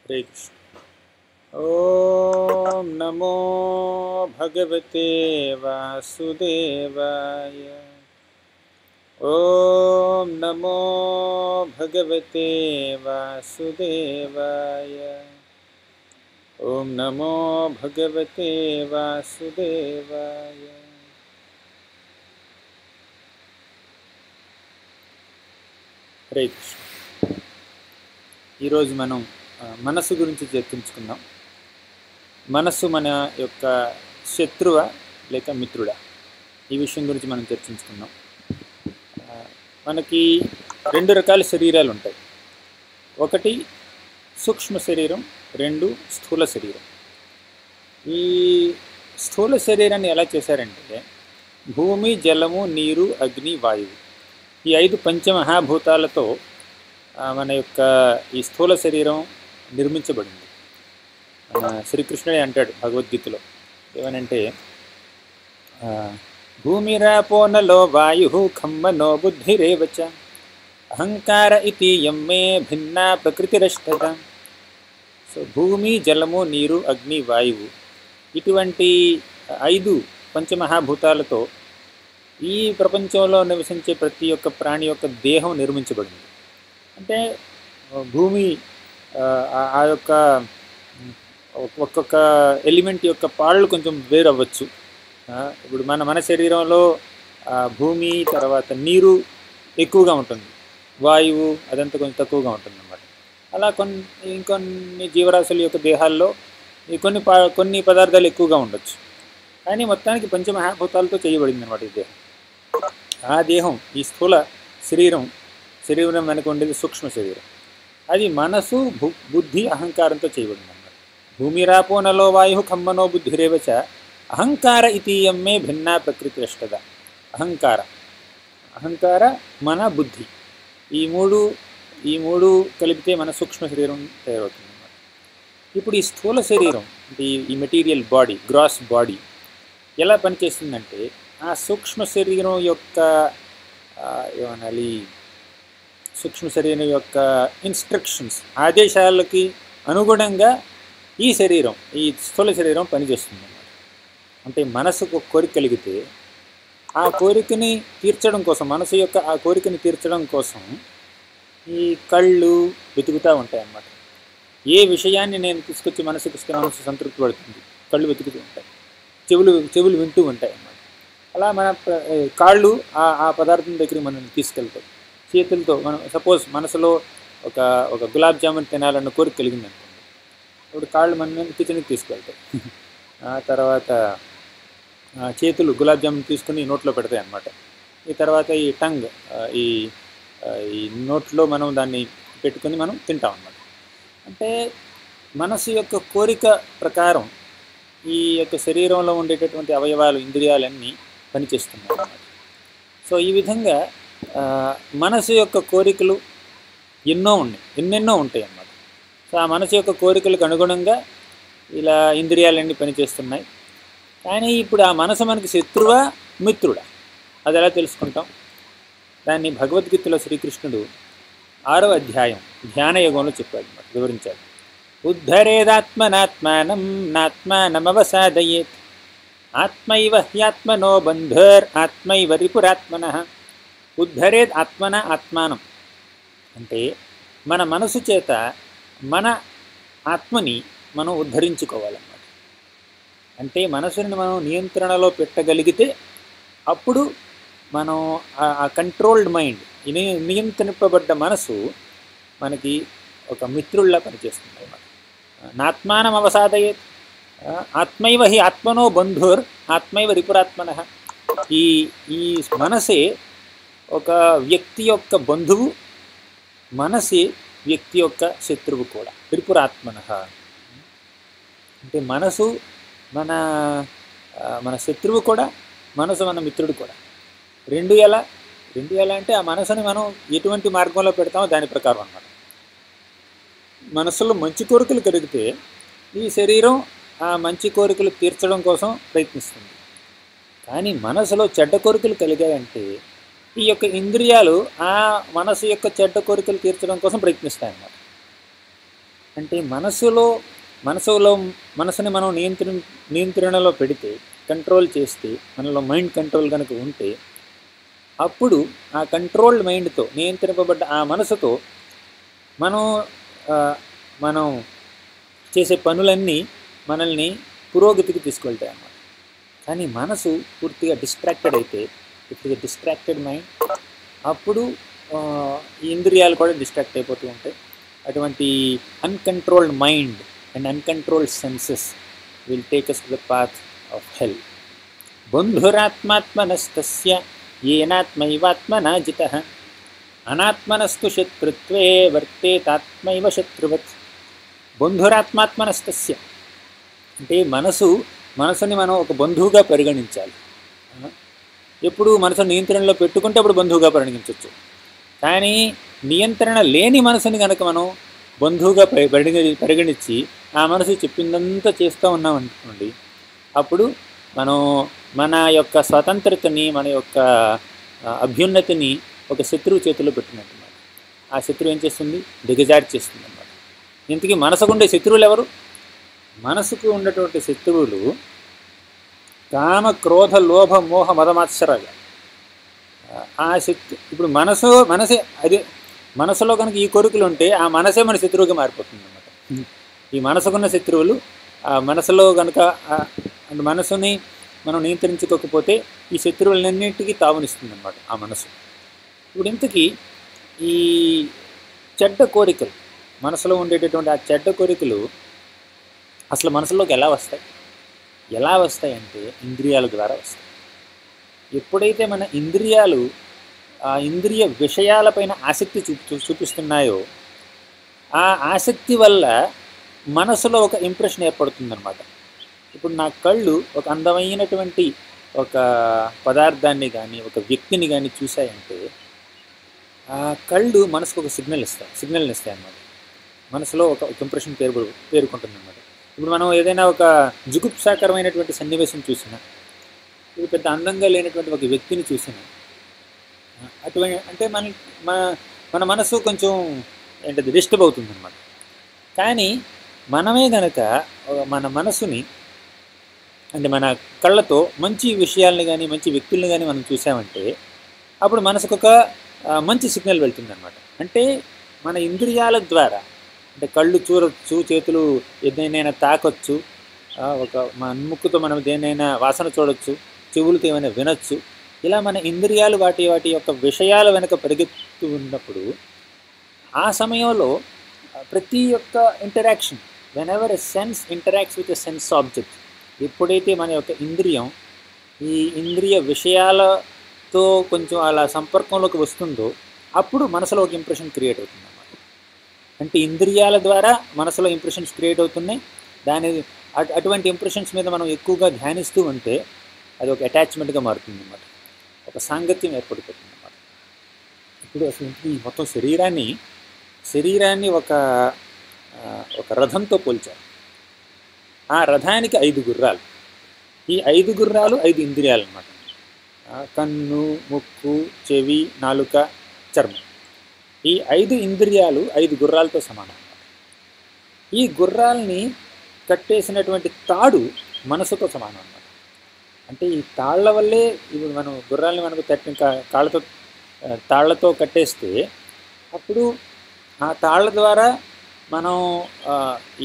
हरे कृष्ण। ओम नमो भगवते वासुदेवाय। ओम नमो भगवते वासुदेवाय। ओम नमो भगवते वासुदेवाय। हरे कृष्ण। ఈరోజు మనం మనస్సు గురించి చర్చించుకుందాం. మనస్సు మన యొక్క శత్రువా లేక మిత్రుడా, ఈ విషయం గురించి మనం చర్చించుకుందాం. మనకి రెండు రకాల శరీరాలు ఉంటాయి. ఒకటి సూక్ష్మ శరీరం, రెండు స్థూల శరీరం. ఈ స్థూల శరీరాన్ని ఎలా చేశారంటే భూమి, జలము, నీరు, అగ్ని, వాయువు, ఈ 5 పంచమహాభూతాలతో మన యొక్క ఈ స్థూల శరీరం నిర్మించబడింది. శ్రీకృష్ణుడే అంటాడు భగవద్గీతలో ఏమనంటే, భూమిరాపోనలో వాయు ఖమ్మనో బుద్ధిరేవచ అహంకార ఇతి యమ్మే భిన్న ప్రకృతిరష్టత. సో భూమి, జలము, నీరు, అగ్ని, వాయువు, ఇటువంటి 5 పంచమహాభూతాలతో ఈ ప్రపంచంలో నివసించే ప్రతి ఒక్క ప్రాణి యొక్క దేహం నిర్మించబడింది. అంటే భూమి ఆ యొక్క ఒక్కొక్క ఎలిమెంట్ యొక్క పాళ్ళు కొంచెం వేరు అవ్వచ్చు. ఇప్పుడు మన శరీరంలో భూమి, తర్వాత నీరు ఎక్కువగా ఉంటుంది, వాయువు అదంతా కొంచెం తక్కువగా ఉంటుంది అన్నమాట. అలా ఇంకొన్ని జీవరాశుల యొక్క దేహాల్లో కొన్ని పదార్థాలు ఎక్కువగా ఉండొచ్చు. కానీ మొత్తానికి పంచమహాభూతాలతో చేయబడింది అన్నమాట ఈ దేహం. ఆ దేహం, ఈ స్థూల శరీరం వెనక ఉండేది సూక్ష్మ శరీరం. అది మనసు, బుద్ధి, అహంకారంతో చేయబడింది అన్నమాట. భూమిరాపోనలో వాయు ఖమ్మనో బుద్ధిరేవచ అహంకార ఇతీయమ్మే భిన్నా ప్రకృతి అష్టద. అహంకార, మన, బుద్ధి, ఈ మూడు కలిపితే మన సూక్ష్మ శరీరం తయారవుతుంది అన్నమాట. ఇప్పుడు ఈ స్థూల శరీరం అంటే ఈ మెటీరియల్ బాడీ, గ్రాస్ బాడీ ఎలా పనిచేస్తుందంటే ఆ సూక్ష్మ శరీరం యొక్క ఏమనాలి, సూక్ష్మ శరీరం యొక్క ఇన్స్ట్రక్షన్స్, ఆదేశాలకి అనుగుణంగా ఈ స్థూల శరీరం పనిచేస్తుంది అన్నమాట. అంటే మనసుకు కోరిక కలిగితే ఆ కోరికని తీర్చడం కోసం, మనసు యొక్క ఆ కోరికని తీర్చడం కోసం ఈ కళ్ళు వెతుకుతూ ఉంటాయి అన్నమాట. ఏ విషయాన్ని నేను తీసుకొచ్చి మనసుకి ఇస్తే మనసు సంతృప్తి పడుతుంది, కళ్ళు వెతుకుతూ ఉంటాయి, చెవులు వింటూ ఉంటాయి అన్నమాట. అలా మన కాళ్ళు ఆ పదార్థం దగ్గరికి మనల్ని తీసుకెళ్తాయి. చేతులతో మనం సపోజ్ మనసులో ఒక గులాబ్ జామున్ తినాలన్న కోరిక కలిగింది అనుకోండి, ఇప్పుడు కాళ్ళు మన కిచెన్కి తీసుకెళ్తాయి. ఆ తర్వాత చేతులు గులాబ్ జామున్ తీసుకుని నోట్లో పెడతాయి అన్నమాట. ఈ తర్వాత ఈ టంగ్, ఈ నోట్లో మనం దాన్ని పెట్టుకొని మనం తింటాం అన్నమాట. అంటే మనసు యొక్క కోరిక ప్రకారం ఈ యొక్క శరీరంలో ఉండేటటువంటి అవయవాలు, ఇంద్రియాలన్నీ పనిచేస్తున్నాయి అన్నమాట. సో ఈ విధంగా మనసు యొక్క కోరికలు ఎన్నెన్నో ఉంటాయి అన్నమాట. సో ఆ మనసు యొక్క కోరికలకు అనుగుణంగా ఇలా ఇంద్రియాలన్నీ పనిచేస్తున్నాయి. కానీ ఇప్పుడు ఆ మనసు మనకి శత్రువా మిత్రుడా, అది ఎలా తెలుసుకుంటాం? దాన్ని భగవద్గీతలో శ్రీకృష్ణుడు 6వ అధ్యాయం ధ్యానయోగంలో చెప్పాడు అన్నమాట, వివరించాడు. ఉద్ధరేదాత్మనాత్మానం నాత్మానమవసాదయేత్ ఆత్మైవ హ్యాత్మనో బంధుర్ ఆత్మైవ రిపురాత్మనః. ఉద్ధరేద్ ఆత్మన ఆత్మానం అంటే మన మనసు చేత మన ఆత్మని మనం ఉద్ధరించుకోవాలన్నమాట. అంటే మనసుని మనం నియంత్రణలో పెట్టగలిగితే అప్పుడు మనం ఆ కంట్రోల్డ్ మైండ్, నియంత్రింపబడ్డ మనసు మనకి ఒక మిత్రుల్లా పనిచేస్తుంది అన్నమాట. నాత్మానం అవసాదయేత్ ఆత్మైవ హి ఆత్మనో బంధుర్ ఆత్మైవ రిపురాత్మనః. ఈ మనసే ఒక వ్యక్తి యొక్క బంధువు, మనసే వ్యక్తి యొక్క శత్రువు కూడా. త్రిపురాత్మనః అంటే మనసు మన శత్రువు కూడా, మనసు మన మిత్రుడు కూడా. రెండు ఎలా అంటే ఆ మనసుని మనం ఎటువంటి మార్గంలో పెడతామో దాని ప్రకారం అన్నమాట. మనసులో మంచి కోరికలు కలిగితే ఈ శరీరం ఆ మంచి కోరికలు తీర్చడం కోసం ప్రయత్నిస్తుంది. కానీ మనసులో చెడ్డ కోరికలు కలిగాయంటే ఈ యొక్క ఇంద్రియాలు ఆ మనసు యొక్క చెడ్డ కోరికలు తీర్చడం కోసం ప్రయత్నిస్తాయన్నమాట. అంటే మనసుని మనం నియంత్రణలో పెడితే, కంట్రోల్ చేస్తే, మనలో మైండ్ కంట్రోల్ కనుక ఉంటే, అప్పుడు ఆ కంట్రోల్డ్ మైండ్తో, నియంత్రింపబడ్డ ఆ మనసుతో మనం మనం చేసే పనులన్నీ మనల్ని పురోగతికి తీసుకెళ్తాయి అన్నమాట. కానీ మనసు పూర్తిగా డిస్ట్రాక్టెడ్ అయితే, ఇప్పుడు డిస్ట్రాక్టెడ్ మైండ్, అప్పుడు ఈ ఇంద్రియాలు కూడా డిస్ట్రాక్ట్ అయిపోతూ ఉంటాయి. అటువంటి uncontrolled mind and uncontrolled senses will take us to the path of hell. బంధురాత్మాత్మనస్తస్య ఏనాత్మైవాత్మనా జితః అనాత్మనస్తు శత్రుత్వే వర్తేతాత్మైవ శత్రువత్. బంధురాత్మాత్మనస్తస్య అంటే మనసుని మనం ఒక బంధువుగా పరిగణించాలి. ఎప్పుడు మనసు నియంత్రణలో పెట్టుకుంటే అప్పుడు బంధువుగా పరిగణించవచ్చు. కానీ నియంత్రణ లేని మనసుని కనుక మనం బంధువుగా పరిగణించి ఆ మనసు చెప్పిందంతా చేస్తూ ఉన్నాం అనుకోండి, అప్పుడు మనం మన యొక్క స్వతంత్రతని, మన యొక్క అభ్యున్నతిని ఒక శత్రువు చేతిలో పెట్టినట్టున్నారు. ఆ శత్రువు ఏం చేస్తుంది? దిగజారి చేస్తుంది అన్నమాట. ఇంతకీ మనసుకు ఉండే శత్రువులు ఎవరు? మనసుకు ఉన్నటువంటి శత్రువులు కామ, క్రోధ, లోభ, మోహ, మదమాత్సరాలు. ఆ ఇప్పుడు మనసే అది మనసులో కనుక ఈ కోరికలు ఉంటే ఆ మనసే మన శత్రువుగా మారిపోతుంది అన్నమాట. ఈ మనసుకున్న శత్రువులు ఆ మనసులో కనుక మనసుని మనం నియంత్రించుకోకపోతే ఈ శత్రువులన్నింటికి తావునిస్తుంది అన్నమాట ఆ మనసు. ఇప్పుడు ఇంతకీ ఈ చెడ్డ కోరికలు, మనసులో ఉండేటటువంటి ఆ చెడ్డ కోరికలు అసలు మనసులోకి ఎలా వస్తాయంటే ఇంద్రియాల ద్వారా వస్తాయి. ఎప్పుడైతే మన ఇంద్రియాలు ఆ ఇంద్రియ విషయాలపైన ఆసక్తి చూపిస్తున్నాయో, ఆ ఆసక్తి వల్ల మనసులో ఒక ఇంప్రెషన్ ఏర్పడుతుందన్నమాట. ఇప్పుడు నా కళ్ళు ఒక అందమైనటువంటి ఒక పదార్థాన్ని కానీ, ఒక వ్యక్తిని కానీ చూశాయంటే, ఆ కళ్ళు మనసుకు ఒక సిగ్నల్ని ఇస్తాయి అన్నమాట. మనసులో ఒక ఇంప్రెషన్ పేరుకుంటుంది అన్నమాట. ఇప్పుడు మనం ఏదైనా ఒక జుగుప్సాకరమైనటువంటి సన్నివేశం చూసినా, ఇది పెద్ద అందంగా లేనటువంటి ఒక వ్యక్తిని చూసినా, అటువంటి అంటే మన మనసు కొంచెం ఏంటది డిస్టర్బ్ అవుతుంది అన్నమాట. కానీ మనమే గనక మన మనసుని అంటే మన కళ్ళతో మంచి విషయాల్ని కానీ, మంచి వ్యక్తుల్ని కానీ మనం చూసామంటే, అప్పుడు మనసుకు ఒక మంచి సిగ్నల్ వెళ్తుంది అన్నమాట. అంటే మన ఇంద్రియాల ద్వారా, అంటే కళ్ళు చూడొచ్చు, చేతులు ఏదైనా తాకొచ్చు, మన ముక్కుతో మనం దేన్నైనా వాసన చూడొచ్చు, చెవులతో ఏమైనా వినొచ్చు. ఇలా మన ఇంద్రియాలు వాటి యొక్క విషయాల వెనక పరిగెత్తు ఉన్నప్పుడు, ఆ సమయంలో ప్రతి ఒక్క interaction, when ever a sense interacts with a sense object, ఎప్పుడైతే మన యొక్క ఇంద్రియం ఈ ఇంద్రియ విషయాలతో కొంచెం అలా సంపర్కంలోకి వస్తుందో, అప్పుడు మనసులో ఒక ఇంప్రెషన్ క్రియేట్ అవుతుంది అన్నమాట. అంటే ఇంద్రియాల ద్వారా మనసులో ఇంప్రెషన్స్ క్రియేట్ అవుతున్నాయి. అటువంటి ఇంప్రెషన్స్ మీద మనం ఎక్కువగా ధ్యానిస్తూ ఉంటే అది ఒక అటాచ్మెంట్గా మారుతుంది అన్నమాట. ఒక సాంగత్యం ఏర్పడిపోతుంది అన్నమాట. ఇప్పుడు అసలు ఈ మొత్తం శరీరాన్ని ఒక రథంతో పోల్చారు. ఆ రథానికి 5 గుర్రాలు. ఈ 5 గుర్రాలు 5 ఇంద్రియాలు అన్నమాట. కన్ను, ముక్కు, చెవి, నాలుక, చర్మం. ఈ 5 ఇంద్రియాలు 5 గుర్రాలతో సమానం అన్నమాట. ఈ గుర్రాల్ని కట్టేసినటువంటి తాడు మనసుతో సమానం అన్నమాట. అంటే ఈ తాళ్ల వల్లే ఇప్పుడు మనం గుర్రాలని మనకు తాళ్లతో కట్టేస్తే, అప్పుడు ఆ తాళ్ల ద్వారా మనం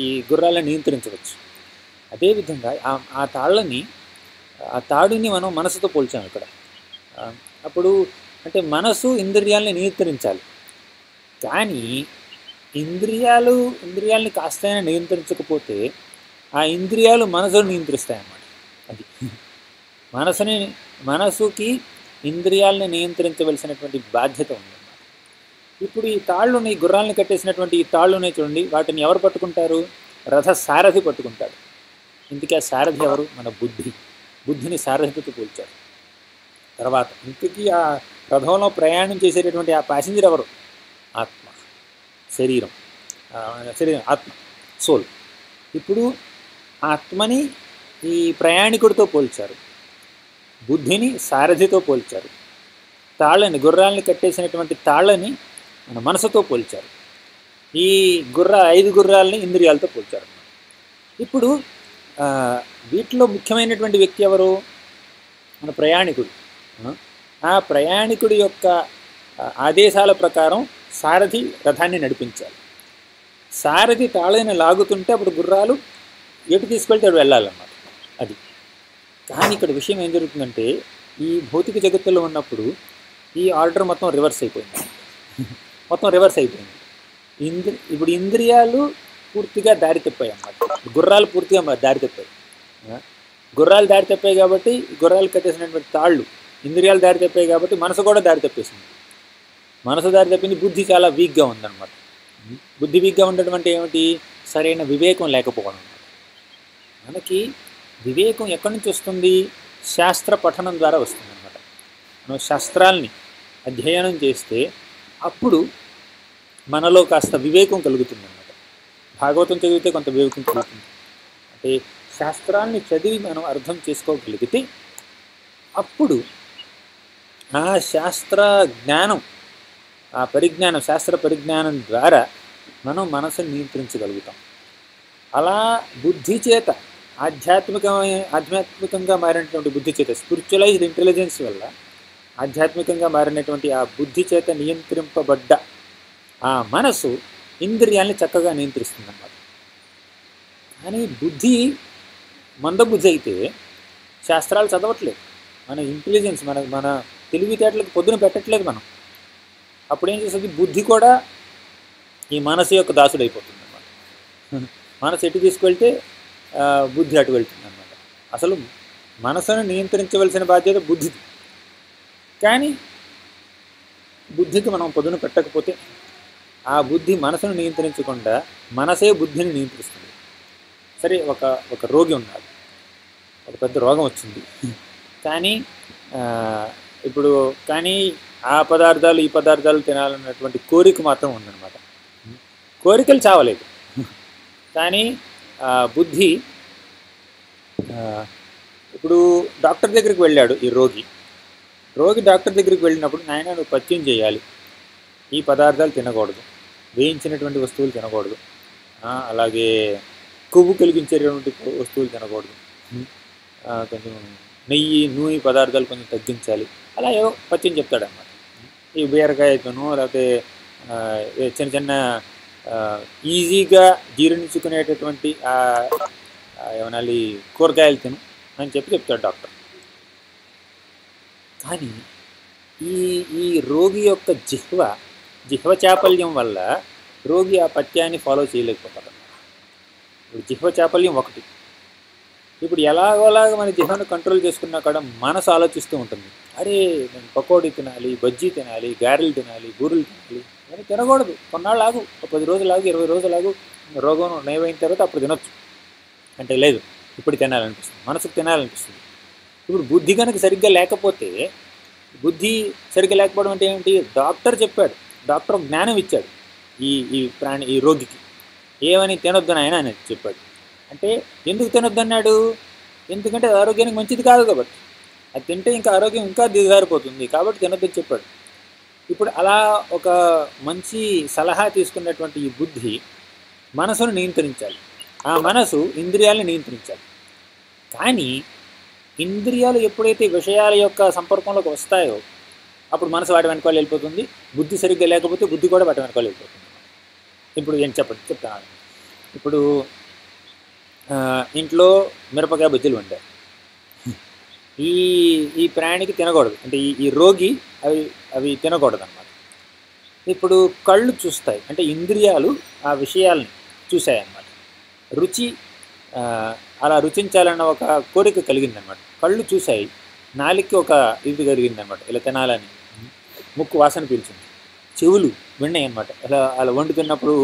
ఈ గుర్రాలను నియంత్రించవచ్చు. అదేవిధంగా ఆ తాడుని మనం మనసుతో పోల్చాం ఇక్కడ. అప్పుడు అంటే మనసు ఇంద్రియాలని నియంత్రించాలి. కానీ ఇంద్రియాలని కాస్తైనా నియంత్రించకపోతే ఆ ఇంద్రియాలు మనసును నియంత్రిస్తాయన్నమాట. అది మనసుకి ఇంద్రియాలని నియంత్రించవలసినటువంటి బాధ్యత ఉందన్నమాట. ఇప్పుడు ఈ తాళ్ళుని, గుర్రాలని కట్టేసినటువంటి ఈ తాళ్ళునే చూడండి, వాటిని ఎవరు పట్టుకుంటారు? రథ సారథి పట్టుకుంటాడు. ఇంతకీ ఆ సారథి ఎవరు? మన బుద్ధిని సారథితో పోల్చారు. తర్వాత ఇంతకీ ఆ రథంలో ప్రయాణం చేసేటటువంటి ఆ ప్యాసింజర్ ఎవరు? శరీరం, ఆత్మ, సోల్. ఇప్పుడు ఆత్మని ఈ ప్రయాణికుడితో పోల్చారు, బుద్ధిని సారథితో పోల్చారు, గుర్రాలని కట్టేసినటువంటి తాళ్ళని మన మనసుతో పోల్చారు. ఈ 5 గుర్రాలని ఇంద్రియాలతో పోల్చారు. ఇప్పుడు వీటిలో ముఖ్యమైనటువంటి వ్యక్తి ఎవరు? మన ప్రయాణికుడు. ఆ ప్రయాణికుడి యొక్క ఆదేశాల ప్రకారం సారథి రథాన్ని నడిపించాలి. సారథి తాళాన్ని లాగుతుంటే అప్పుడు గుర్రాలు ఎటు తీసుకెళ్తే అటు వెళ్ళాలన్నమాట. అది. కానీ ఇక్కడ విషయం ఏం జరుగుతుందంటే, ఈ భౌతిక జగత్తులో ఉన్నప్పుడు ఈ ఆర్డర్ మొత్తం రివర్స్ అయిపోయింది. మొత్తం రివర్స్ అయిపోయింది. ఇప్పుడు ఇంద్రియాలు పూర్తిగా దారి తప్పాయి అన్నమాట. గుర్రాలు పూర్తిగా దారి తప్పాయి. గుర్రాలు దారి తప్పాయి కాబట్టి గుర్రాలు కట్టేసినటువంటి తాళ్ళు, ఇంద్రియాలు దారి తప్పాయి కాబట్టి మనసు కూడా దారి తప్పేసింది. మనసు దారి తప్పింది, బుద్ధి చాలా వీక్గా ఉందన్నమాట. బుద్ధి వీక్గా ఉండటం అంటే ఏమిటి? సరైన వివేకం లేకపోవడం. మనకి వివేకం ఎక్కడి నుంచి వస్తుంది? శాస్త్ర పఠనం ద్వారా వస్తుంది అన్నమాట. మనం శాస్త్రాల్ని అధ్యయనం చేస్తే అప్పుడు మనలో కాస్త వివేకం కలుగుతుంది అన్నమాట. భాగవతం చదివితే కొంత వివేకం కలుగుతుంది. అంటే శాస్త్రాన్ని చదివి మనం అర్థం చేసుకోగలిగితే అప్పుడు ఆ శాస్త్ర జ్ఞానం, ఆ పరిజ్ఞానం, శాస్త్ర పరిజ్ఞానం ద్వారా మనం మనసుని నియంత్రించగలుగుతాం. అలా బుద్ధి చేత ఆధ్యాత్మికంగా మారినటువంటి బుద్ధి చేత, స్పిరిచువలైజ్డ్ ఇంటెలిజెన్స్ వల్ల ఆధ్యాత్మికంగా మారినటువంటి ఆ బుద్ధి చేత నియంత్రింపబడ్డ ఆ మనసు ఇంద్రియాల్ని చక్కగా నియంత్రిస్తుందన్నమాట. కానీ బుద్ధి మందబుద్ధి అయితే శాస్త్రాలు చదవట్లేదు. మన ఇంటెలిజెన్స్, మన తెలివితేటలకు పొద్దున పెట్టట్లేదు మనం. అప్పుడు ఏం చేస్తుంది? బుద్ధి కూడా ఈ మనసు యొక్క దాసుడు అయిపోతుంది అన్నమాట. మనసు ఎటు తీసుకువెళ్తే బుద్ధి అటు వెళ్తుంది అన్నమాట. అసలు మనసును నియంత్రించవలసిన బాధ్యత బుద్ధిది. కానీ బుద్ధికి మనం పొద్దున పెట్టకపోతే ఆ బుద్ధి మనసును నియంత్రించకుండా మనసే బుద్ధిని నియంత్రిస్తుంది. సరే, ఒక రోగి ఉన్నాడు, ఒక పెద్ద రోగం వచ్చింది. కానీ కానీ ఆ పదార్థాలు ఈ పదార్థాలు తినాలన్నటువంటి కోరిక మాత్రం ఉందన్నమాట. కోరికలు చావలేదు. కానీ బుద్ధి ఇప్పుడు డాక్టర్ దగ్గరికి వెళ్ళాడు ఈ రోగి డాక్టర్ దగ్గరికి వెళ్ళినప్పుడు, నాయన నువ్వు పథ్యం చేయాలి, ఈ పదార్థాలు తినకూడదు, వేయించినటువంటి వస్తువులు తినకూడదు, అలాగే కొవ్వు కలిగించేటువంటి వస్తువులు తినకూడదు, కొంచెం నెయ్యి నూనె పదార్థాలు కొంచెం తగ్గించాలి, అలా ఏవో పథ్యం చెప్తాడన్నమాట. ఈ బీరకాయ తిను, లేకపోతే చిన్న చిన్న ఈజీగా జీర్ణించుకునేటటువంటి ఏమనాలి కూరగాయలు తిను అని చెప్తాడు డాక్టర్. కానీ ఈ రోగి యొక్క జిహ్వ చాపల్యం వల్ల రోగి ఆ పథ్యాన్ని ఫాలో చేయలేకపోతాడు. ఇప్పుడు జిహ్వ చాపల్యం ఒకటి. ఇప్పుడు ఎలాగోలాగా మన జిహ్వను కంట్రోల్ చేసుకున్నా కూడా మనసు ఆలోచిస్తూ ఉంటుంది, అరే నేను పకోడీ తినాలి, బజ్జీ తినాలి, గారెలు తినాలి, బూరెలు తినాలి, అని తినకూడదు, కొన్నాళ్ళు ఆగు, 10 రోజులు ఆగు, 20 రోజులు ఆగు, రోగం నయమైన తర్వాత అప్పుడు తినొచ్చు అంటే లేదు, ఇప్పుడు తినాలనిపిస్తుంది, మనసుకు తినాలనిపిస్తుంది. ఇప్పుడు బుద్ధి కనుక సరిగ్గా లేకపోతే, బుద్ధి సరిగ్గా లేకపోవడం అంటే ఏమిటి? డాక్టర్ చెప్పాడు, డాక్టర్ జ్ఞానం ఇచ్చాడు ఈ రోగికి, ఏమని తినొద్దు నాయన అని చెప్పాడు. అంటే ఎందుకు తినొద్దన్నాడు? ఎందుకంటే అది ఆరోగ్యానికి మంచిది కాదు కాబట్టి. అది తింటే ఇంకా ఆరోగ్యం ఇంకా దిగజారిపోతుంది కాబట్టి తినొద్దని చెప్పాడు. ఇప్పుడు అలా ఒక మంచి సలహా తీసుకున్నటువంటి ఈ బుద్ధి మనసును నియంత్రించాలి, ఆ మనసు ఇంద్రియాలను నియంత్రించాలి. కానీ ఇంద్రియాలు ఎప్పుడైతే విషయాల యొక్క సంపర్కంలోకి వస్తాయో అప్పుడు మనసు వాటి వెనకాల వెళ్ళిపోతుంది. బుద్ధి సరిగ్గా లేకపోతే బుద్ధి కూడా వాటి వెనకాల వెళ్ళిపోతుంది. ఇప్పుడు ఏం చెప్తాను. ఇప్పుడు ఇంట్లో మిరపకాయ బజ్జీలు వండారు. ఈ ప్రాణికి తినకూడదు, అంటే ఈ రోగి అవి తినకూడదు అన్నమాట. ఇప్పుడు కళ్ళు చూస్తాయి, అంటే ఇంద్రియాలు ఆ విషయాల్ని చూసాయన్నమాట. రుచి అలా రుచించాలన్న ఒక కోరిక కలిగిందనమాట. కళ్ళు చూసాయి, నాలికి ఒక ఇది కలిగిందనమాట, ఇలా తినాలని. ముక్కు వాసన పీల్చింది, చెవులు విన్నాయి అన్నమాట, అలా వండుతున్నప్పుడు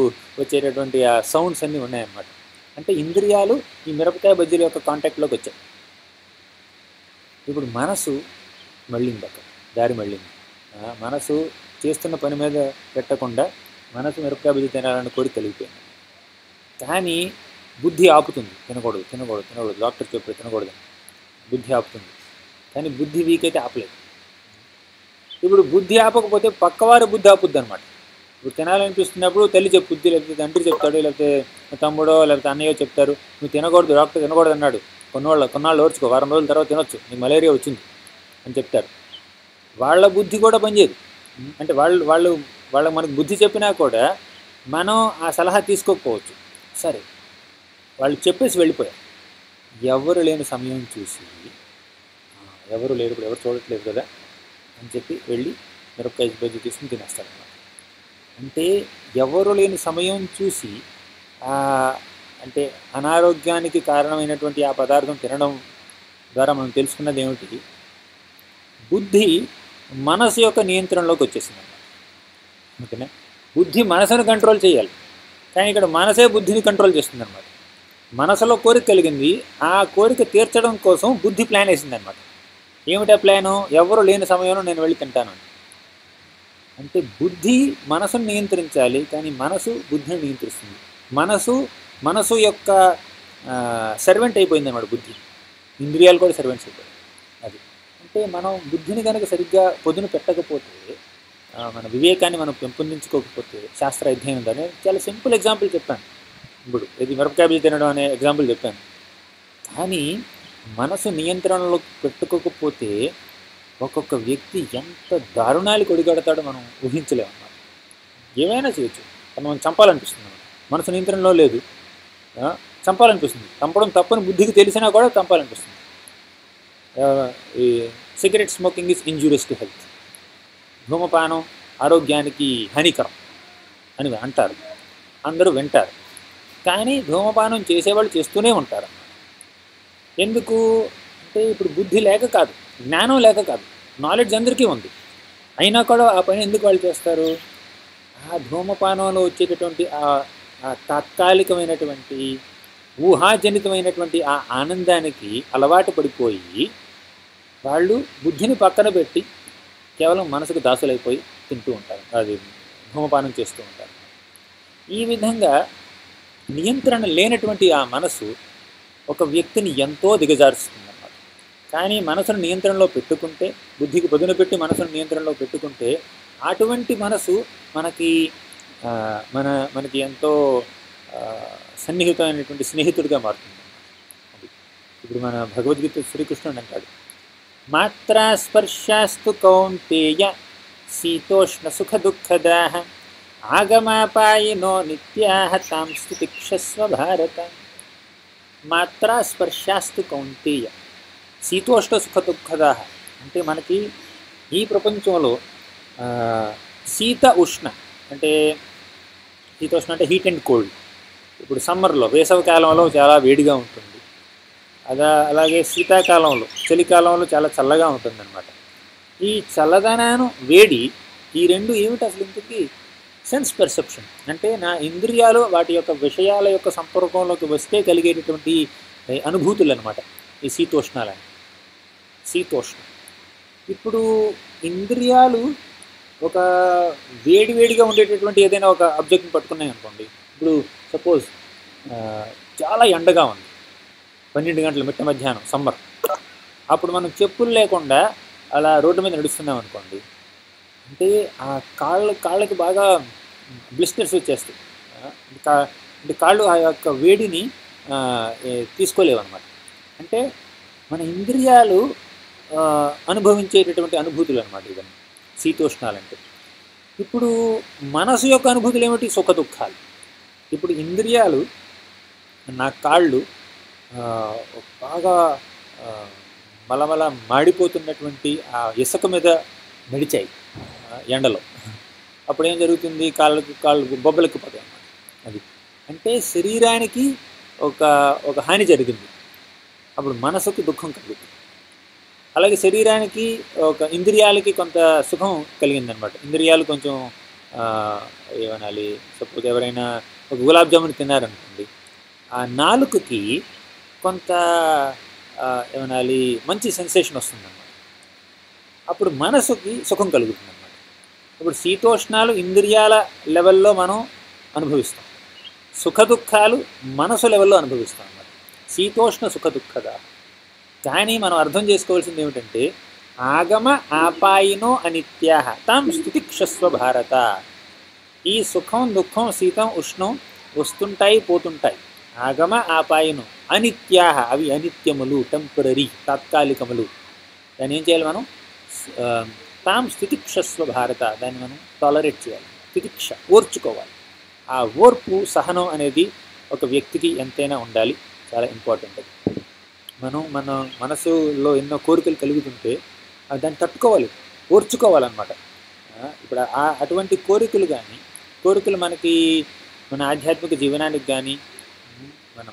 వచ్చేటటువంటి ఆ సౌండ్స్ అన్నీ ఉన్నాయన్నమాట. అంటే ఇంద్రియాలు ఈ మిరపకాయ బజ్జీల యొక్క కాంటాక్ట్లోకి వచ్చాయి. ఇప్పుడు మనసు మళ్ళింది, అక్కడ దారి మళ్ళింది. మనసు చేస్తున్న పని మీద పెట్టకుండా మనసు మిరపకాయ బజ్జీ తినాలని కోరిక కలిగిపోయింది. కానీ బుద్ధి ఆపుతుంది, తినకూడదు, డాక్టర్ చెప్పి తినకూడదు, బుద్ధి ఆపుతుంది. కానీ బుద్ధి వీక్ అయితే ఆపలేదు. ఇప్పుడు బుద్ధి ఆపకపోతే పక్కవారి బుద్ధి ఆపుద్ది అనమాట. ఇప్పుడు తినాలనిపిస్తున్నప్పుడు తల్లి చెప్పుద్ది, లేకపోతే తండ్రి చెప్తాడు, లేకపోతే తమ్ముడో లేకపోతే అన్నయ్యో చెప్తారు, నువ్వు తినకూడదు, డాక్టర్ తినకూడదు అన్నాడు, కొన్నాళ్ళు ఓర్చుకో, వారం రోజుల తర్వాత తినొచ్చు, నీకు మలేరియా వచ్చింది అని చెప్తారు. వాళ్ళ బుద్ధి కూడా పనిచేయదు. అంటే వాళ్ళ మనకు బుద్ధి చెప్పినా కూడా మనం ఆ సలహా తీసుకోకపోవచ్చు. సరే, వాళ్ళు చెప్పేసి వెళ్ళిపోయారు. ఎవరు లేని సమయం చూసి, ఎవరు లేరు, ఇప్పుడు ఎవరు చూడట్లేదు కదా అని చెప్పి వెళ్ళి మిరపకాయ బజ్జీ తీసుకుని తినేస్తారన్నమాట. అంటే ఎవరు లేని సమయం చూసి అంటే అనారోగ్యానికి కారణమైనటువంటి ఆ పదార్థం తినడం ద్వారా మనం తెలుసుకున్నది ఏమిటి? బుద్ధి మనసు యొక్క నియంత్రణలోకి వచ్చేసింది అన్నమాట. ఓకేనా? బుద్ధి మనసును కంట్రోల్ చేయాలి, కానీ ఇక్కడ మనసే బుద్ధిని కంట్రోల్ చేస్తుంది అనమాట. మనసులో కోరిక కలిగింది, ఆ కోరిక తీర్చడం కోసం బుద్ధి ప్లాన్ వేసిందనమాట. ఏమిటా ప్లాను? ఎవరు లేని సమయంలో నేను వెళ్ళి తింటాను అంటే బుద్ధి మనసును నియంత్రించాలి, కానీ మనసు బుద్ధిని నియంత్రిస్తుంది. మనసు యొక్క సర్వెంట్ అయిపోయింది అన్నమాట బుద్ధి. ఇంద్రియాలు కూడా సర్వెంట్స్ అయిపోయాయి. అది అంటే మనం బుద్ధిని కనుక సరిగ్గా పొదును పెట్టకపోతే, మన వివేకాన్ని మనం పెంపొందించుకోకపోతే, శాస్త్ర అధ్యయనం దాన్ని చాలా సింపుల్ ఎగ్జాంపుల్ చెప్పాను. ఇప్పుడు ఇది మిరపకాయ తినడం అనే ఎగ్జాంపుల్ చెప్పాను. కానీ మనసు నియంత్రణలో పెట్టుకోకపోతే ఒక్కొక్క వ్యక్తి ఎంత దారుణాలకు ఒడిగడతాడో మనం ఊహించలేము అన్నమాట. ఏమైనా చేయొచ్చు, మనం చంపాలనిపిస్తుంది, మనసు నియంత్రణలో లేదు, చంపాలనిపిస్తుంది. చంపడం తప్పని బుద్ధికి తెలిసినా కూడా చంపాలనిపిస్తుంది. ఈ cigarette smoking is injurious to health, ధూమపానం ఆరోగ్యానికి హానికరం అని అంటారు, అందరూ వింటారు. కానీ ధూమపానం చేసేవాళ్ళు చేస్తూనే ఉంటారు. ఎందుకు అంటే ఇప్పుడు బుద్ధి లేక కాదు, జ్ఞానం లేక కాదు, నాలెడ్జ్ అందరికీ ఉంది, అయినా కూడా ఆ పని ఎందుకు వాళ్ళు చేస్తారు? ఆ ధూమపానంలో వచ్చేటటువంటి ఆ తాత్కాలికమైనటువంటి ఊహాజనితమైనటువంటి ఆ ఆనందానికి అలవాటు పడిపోయి వాళ్ళు బుద్ధిని పక్కన పెట్టి కేవలం మనసుకు దాసులైపోయి తింటూ ఉంటారు, అది ధూమపానం చేస్తూ ఉంటారు. ఈ విధంగా నియంత్రణ లేనటువంటి ఆ మనసు ఒక వ్యక్తిని ఎంతో దిగజారుస్తుంది అన్నమాట. కానీ మనసును నియంత్రణలో పెట్టుకుంటే, బుద్ధికి పొదును పెట్టి మనసును నియంత్రణలో పెట్టుకుంటే, అటువంటి మనసు మనకి ఎంతో సన్నిహితమైనటువంటి స్నేహితుడిగా మారుతుంది. అది ఇప్పుడు మన భగవద్గీత శ్రీకృష్ణుడు అంటాడు, మాత్రా స్పర్శాస్తు కౌంతేయ శీతోష్ణ సుఖ దుఃఖదాః ఆగమాపాయినో నిత్యాః తాం స్తుతిక్షస్వ భారత. మాత్రా స్పర్శాస్తు కౌంతేయ శీతోష్ణ సుఖ దుఃఖదాః అంటే మనకి ఈ ప్రపంచంలో శీత ఉష్ణ అంటే శీతోష్ణ అంటే హీట్ అండ్ కోల్డ్. ఇప్పుడు సమ్మర్లో, వేసవికాలంలో చాలా వేడిగా ఉంటుంది, అలాగే శీతాకాలంలో, చలికాలంలో చాలా చల్లగా ఉంటుంది అనమాట. ఈ చల్లదనాను, వేడి, ఈ రెండు ఏమిటి అసలు ఇంతకీ? Sense perception. అంటే నా ఇంద్రియాలు వాటి యొక్క విషయాల యొక్క సంపర్కంలోకి వస్తే కలిగేటటువంటి అనుభూతులు అనమాట ఈ శీతోష్ణాలని. శీతోష్ణం. ఇప్పుడు ఇంద్రియాలు ఒక వేడివేడిగా ఉండేటటువంటి ఏదైనా ఒక ఆబ్జెక్ట్ని పట్టుకున్నాయి అనుకోండి. ఇప్పుడు సపోజ్ చాలా ఎండగా ఉంది, 12 గంటల మిట్ట మధ్యాహ్నం సమ్మర్, అప్పుడు మనం చెప్పులు లేకుండా అలా రోడ్డు మీద నడుస్తున్నాం అనుకోండి, అంటే ఆ కాళ్ళకి బాగా బ్లిస్టర్స్ వచ్చేస్తాయి. అంటే కాళ్ళు ఆ యొక్క వేడిని తీసుకోలేవు అనమాట. అంటే మన ఇంద్రియాలు అనుభవించేటటువంటి అనుభూతులు అనమాట ఇవన్నీ శీతోష్ణాలంటే. ఇప్పుడు మనసు యొక్క అనుభూతులు ఏమిటి? సుఖ దుఃఖాలు. ఇప్పుడు ఇంద్రియాలు, నా కాళ్ళు బాగా మలమల మాడిపోతున్నటువంటి ఆ ఇసుక మీద నడిచాయి ఎండలో, అప్పుడు ఏం జరుగుతుంది? కాళ్ళు బొబ్బలెక్కి పోతాయి అన్నమాట. అది అంటే శరీరానికి ఒక హాని జరిగింది, అప్పుడు మనసుకు దుఃఖం కలుగుతుంది. అలాగే శరీరానికి, ఇంద్రియాలకి కొంత సుఖం కలిగిందనమాట. ఇంద్రియాలు కొంచెం ఏమనాలి, సపోజ్ ఎవరైనా ఒక గులాబ్ జామున్ తిన్నారనుకోండి, ఆ నాలుకకి కొంత ఏమనాలి మంచి సెన్సేషన్ వస్తుందన్నమాట. అప్పుడు మనసుకి సుఖం కలుగుతుంది అన్నమాట. ఇప్పుడు శీతోష్ణాలు ఇంద్రియాల లెవెల్లో మనం అనుభవిస్తాం, సుఖ దుఃఖాలు మనసు లెవెల్లో అనుభవిస్తాం అన్నమాట. శీతోష్ణ సుఖ దుఃఖదా. కానీ మనం అర్థం చేసుకోవాల్సింది ఏమిటంటే, ఆగమ ఆపాయినో అనిత్యాః తాం స్తుతిక్షస్వ భారత. ఈ సుఖం దుఃఖం శీతం ఉష్ణం వస్తుంటాయి పోతుంటాయి, ఆగమ ఆపాయను, అనిత్యాహ అవి అనిత్యములు, టెంపరీ తాత్కాలికములు. దాన్ని ఏం చేయాలి మనం? తాం స్థితిక్షస్వ భారత, దాన్ని మనం టాలరేట్ చేయాలి, స్థితిక్ష ఓర్చుకోవాలి. ఆ ఓర్పు సహనం అనేది ఒక వ్యక్తికి ఎంతైనా ఉండాలి, చాలా ఇంపార్టెంట్. అది మన మనసులో ఎన్నో కోరికలు కలుగుతుంటే దాన్ని తట్టుకోవాలి, ఓర్చుకోవాలన్నమాట. ఇప్పుడు అటువంటి కోరికలు మనకి మన ఆధ్యాత్మిక జీవనానికి కానీ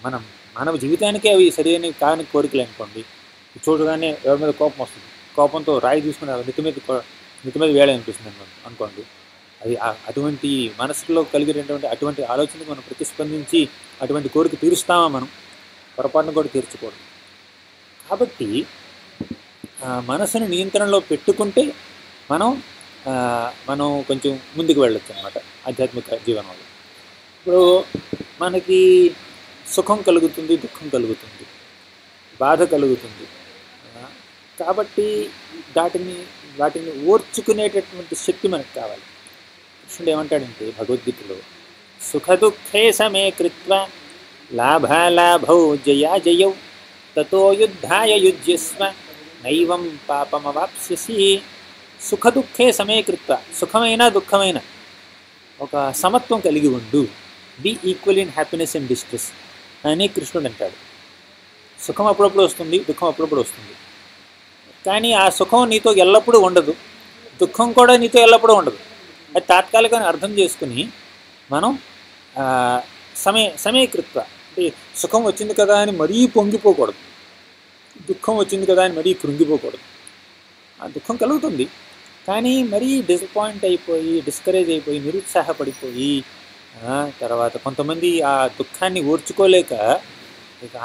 మనం మానవ జీవితానికే అవి సరైన కాని కోరికలు అనుకోండి. చూడగానే ఎవరి మీద కోపం వస్తుంది, కోపంతో రాయి తీసుకుని నెత్తి మీద వేయాలనిపిస్తుంది అనుకోండి. అది అటువంటి మనసులో కలిగినటువంటి అటువంటి ఆలోచనకు మనం ప్రతిస్పందించి అటువంటి కోరిక తీరుస్తామా? మనం పొరపాటును కూడా తీర్చకూడదు. కాబట్టి మనసును నియంత్రణలో పెట్టుకుంటే మనం కొంచెం ముందుకు వెళ్ళొచ్చు అన్నమాట ఆధ్యాత్మిక జీవనంలో. ఇప్పుడు మనకి సుఖం కలుగుతుంది, దుఃఖం కలుగుతుంది, బాధ కలుగుతుంది. కాబట్టి వాటిని ఓర్చుకునేటటువంటి శక్తి మనకు కావాలి. కృష్ణుడు ఏమంటాడంటే భగవద్గీతలో, సుఖ దుఃఖే సమే కృత్వా లాభాలాభౌ జయాజయౌ తతో యుద్ధాయ యుజ్యస్వ నైవం పాపమవాప్స్యసి. సుఖ దుఃఖే సమే కృత్వా, సుఖమైన దుఃఖమైన ఒక సమత్వం కలిగి ఉండు, be equal in happiness and distress అని కృష్ణుడు అంటాడు. సుఖం అప్పుడప్పుడు వస్తుంది, దుఃఖం అప్పుడప్పుడు వస్తుంది. కానీ ఆ సుఖం నీతో ఎల్లప్పుడూ ఉండదు, దుఃఖం కూడా నీతో ఎల్లప్పుడూ ఉండదు. అది తాత్కాలికంగా అర్థం చేసుకుని మనం సమయకృత్వ, అంటే సుఖం వచ్చింది కదా అని మరీ పొంగిపోకూడదు, దుఃఖం వచ్చింది కదా అని మరీ కృంగిపోకూడదు. ఆ దుఃఖం కలుగుతుంది, కానీ మరీ డిసప్పాయింట్ అయిపోయి, డిస్కరేజ్ అయిపోయి, నిరుత్సాహపడిపోయి, తర్వాత కొంతమంది ఆ దుఃఖాన్ని ఓర్చుకోలేక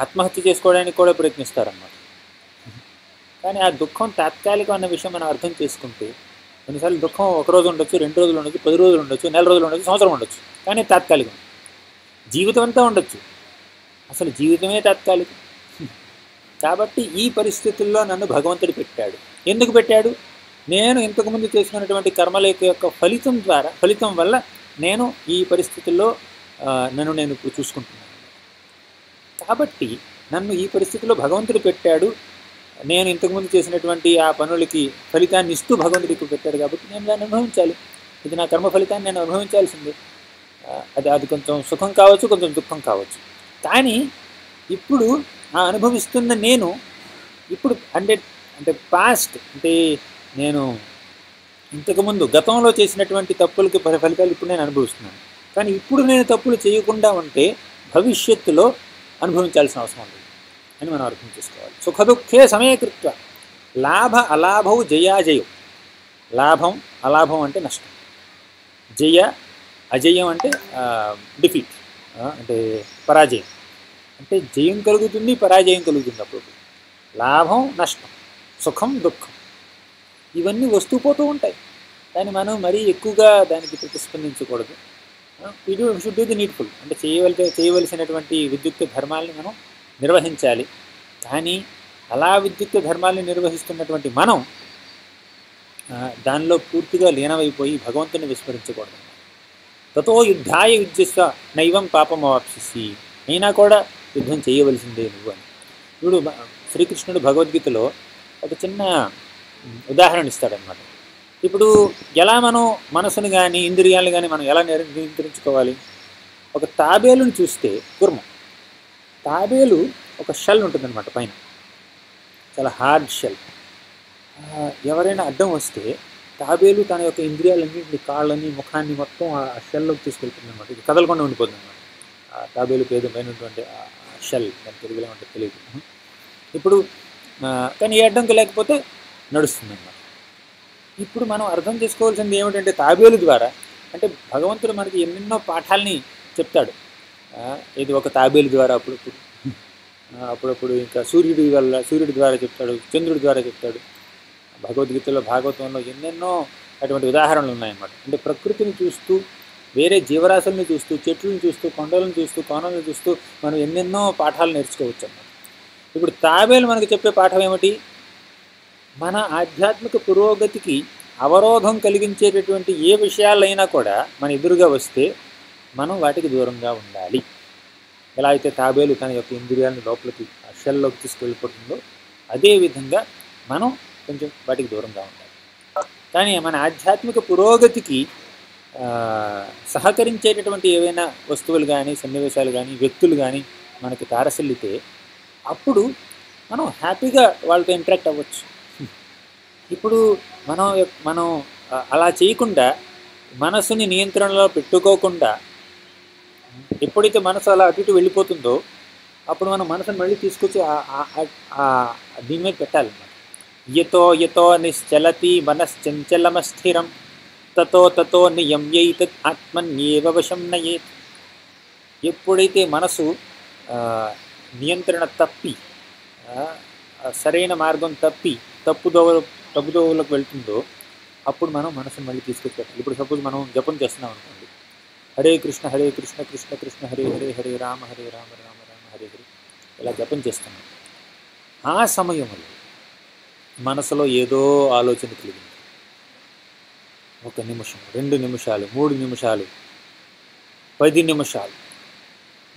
ఆత్మహత్య చేసుకోవడానికి కూడా ప్రయత్నిస్తారన్నమాట. కానీ ఆ దుఃఖం తాత్కాలికం అన్న విషయం మనం అర్థం చేసుకుంటే, కొన్నిసార్లు దుఃఖం ఒక రోజు ఉండొచ్చు, 2 రోజులు ఉండొచ్చు, 10 రోజులు ఉండొచ్చు, నెల రోజులు ఉండొచ్చు, సంవత్సరం ఉండొచ్చు, కానీ తాత్కాలికం. జీవితం అంతా ఉండొచ్చు, అసలు జీవితమే తాత్కాలికం. కాబట్టి ఈ పరిస్థితుల్లో నన్ను భగవంతుడు పెట్టాడు. ఎందుకు పెట్టాడు? నేను ఇంతకుముందు చేసుకున్నటువంటి కర్మల యొక్క ఫలితం వల్ల నేను ఈ పరిస్థితుల్లో నేను ఇప్పుడు చూసుకుంటున్నాను. కాబట్టి నన్ను ఈ పరిస్థితిలో భగవంతుడు పెట్టాడు. నేను ఇంతకుముందు చేసినటువంటి ఆ పనులకి ఫలితాన్ని ఇస్తూ భగవంతుడు ఇక్కడ పెట్టాడు. కాబట్టి నేను దాన్ని అనుభవించాలి. ఇది నా కర్మ ఫలితాన్ని నేను అనుభవించాల్సిందే. అది కొంచెం సుఖం కావచ్చు, కొంచెం దుఃఖం కావచ్చు. కానీ ఇప్పుడు ఆ అనుభవిస్తున్న నేను ఇప్పుడు అంటే పాస్ట్, అంటే నేను ఇంతకుముందు గతంలో చేసినటువంటి తప్పులకి ఫలితాలు ఇప్పుడు నేను అనుభవిస్తున్నాను. కానీ ఇప్పుడు నేను తప్పులు చేయకుండా ఉంటే భవిష్యత్తులో అనుభవించాల్సిన అవసరం ఉంది అని మనం అర్థం చేసుకోవాలి. సుఖదుఖే సమయకృత్వ లాభ అలాభౌ జయాజయం. లాభం అలాభం అంటే నష్టం, అజయం అంటే డిఫీట్, అంటే పరాజయం. అంటే జయం కలుగుతుంది, పరాజయం కలుగుతుంది. అప్పుడు లాభం నష్టం, సుఖం దుఃఖం ఇవన్నీ వస్తూ పోతూ ఉంటాయి. కానీ మనం మరీ ఎక్కువగా దానికి ప్రతిస్పందించకూడదు. షుడ్ డూ ది నీడ్ఫుల్, అంటే చేయవలసినటువంటి విద్యుక్త ధర్మాలని మనం నిర్వహించాలి. కానీ అలా విద్యుక్త ధర్మాలను నిర్వహిస్తున్నటువంటి మనం దానిలో పూర్తిగా లీనమైపోయి భగవంతుని విస్మరించకూడదు. తతో యుద్ధాయ యుజ్యస్వ నైవం పాపమవాప్స్యసి, అయినా కూడా యుద్ధం చేయవలసిందే నువ్వు అని. ఇప్పుడు శ్రీకృష్ణుడు భగవద్గీతలో ఒక చిన్న ఉదాహరణ ఇస్తాడనమాట. ఇప్పుడు ఎలా మనం మనసును కానీ ఇంద్రియాలను కానీ మనం ఎలా నియంత్రించుకోవాలి? ఒక తాబేలుని చూస్తే, కుర్మ తాబేలు ఒక షెల్ ఉంటుందన్నమాట పైన, చాలా హార్డ్ షెల్. ఎవరైనా అడ్డం వస్తే తాబేలు తన యొక్క ఇంద్రియాలన్నింటినీ, కాళ్ళని, ముఖాన్ని మొత్తం ఆ షెల్లోకి తీసుకెళ్తుంది అనమాట. ఇది కదలకుండా ఉండిపోతుంది అనమాట. ఆ తాబేలు పైనటువంటి ఆ షెల్, దాని తెలుగులో ఉంటుంది తెలియదు. ఇప్పుడు కానీ ఏ అడ్డంకి లేకపోతే నడుస్తుంది అన్నమాట. ఇప్పుడు మనం అర్థం చేసుకోవాల్సింది ఏమిటంటే తాబేలు ద్వారా, అంటే భగవంతుడు మనకి ఎన్నెన్నో పాఠాలని చెప్తాడు. ఇది ఒక తాబేలు ద్వారా, అప్పుడప్పుడు ఇంకా సూర్యుడి ద్వారా చెప్తాడు, చంద్రుడి ద్వారా చెప్తాడు. భగవద్గీతలో, భాగవతంలో ఎన్నెన్నో అటువంటి ఉదాహరణలు ఉన్నాయన్నమాట. అంటే ప్రకృతిని చూస్తూ, వేరే జీవరాశుల్ని చూస్తూ, చెట్లను చూస్తూ, కొండలను చూస్తూ, కోనలను చూస్తూ మనం ఎన్నెన్నో పాఠాలు నేర్చుకోవచ్చు అన్నమాట. ఇప్పుడు తాబేలు మనకు చెప్పే పాఠం ఏమిటి? మన ఆధ్యాత్మిక పురోగతికి అవరోధం కలిగించేటటువంటి ఏ విషయాలైనా కూడా మన ఎదురుగా వస్తే మనం వాటికి దూరంగా ఉండాలి. ఎలా అయితే తాబేలు తన యొక్క ఇంద్రియాలను లోపలికి షెల్లోకి తీసుకెళ్ళిపోతుందో అదేవిధంగా మనం కొంచెం వాటికి దూరంగా ఉండాలి. కానీ మన ఆధ్యాత్మిక పురోగతికి సహకరించేటటువంటి ఏవైనా వస్తువులు కానీ, సన్నివేశాలు కానీ, వ్యక్తులు కానీ మనకి తారసల్లితే అప్పుడు మనం హ్యాపీగా వాళ్ళతో ఇంటరాక్ట్ అవ్వచ్చు. ఇప్పుడు మనం అలా చేయకుండా, మనసుని నియంత్రణలో పెట్టుకోకుండా, ఎప్పుడైతే మనసు అలా అటు ఇటు వెళ్ళిపోతుందో అప్పుడు మనం మనసుని మళ్ళీ తీసుకొచ్చి దీని మీద పెట్టాలన్నమాట. యతో యతో నిశ్చలతి మనశ్చంచలమస్థిరం తతో తతో నియమ్యైతత్ ఆత్మన్యేవ వశం నయేత్. ఎప్పుడైతే మనసు నియంత్రణ తప్పి సరైన మార్గం తప్పి తప్పుదోవలకు వెళ్తుందో అప్పుడు మనం మనసుని మళ్ళీ తీసుకొచ్చి పెట్టాలి. ఇప్పుడు సపోజ్ మనం జపం చేస్తున్నాం అనుకోండి, హరే కృష్ణ కృష్ణ కృష్ణ హరే హరే, హరే రామ రామ రామ హరే హరే, ఇలా జపం చేస్తున్నాం. ఆ సమయంలో మనసులో ఏదో ఆలోచన కలిగింది. 1 నిమిషం, 2 నిమిషాలు, 3 నిమిషాలు, 10 నిమిషాలు,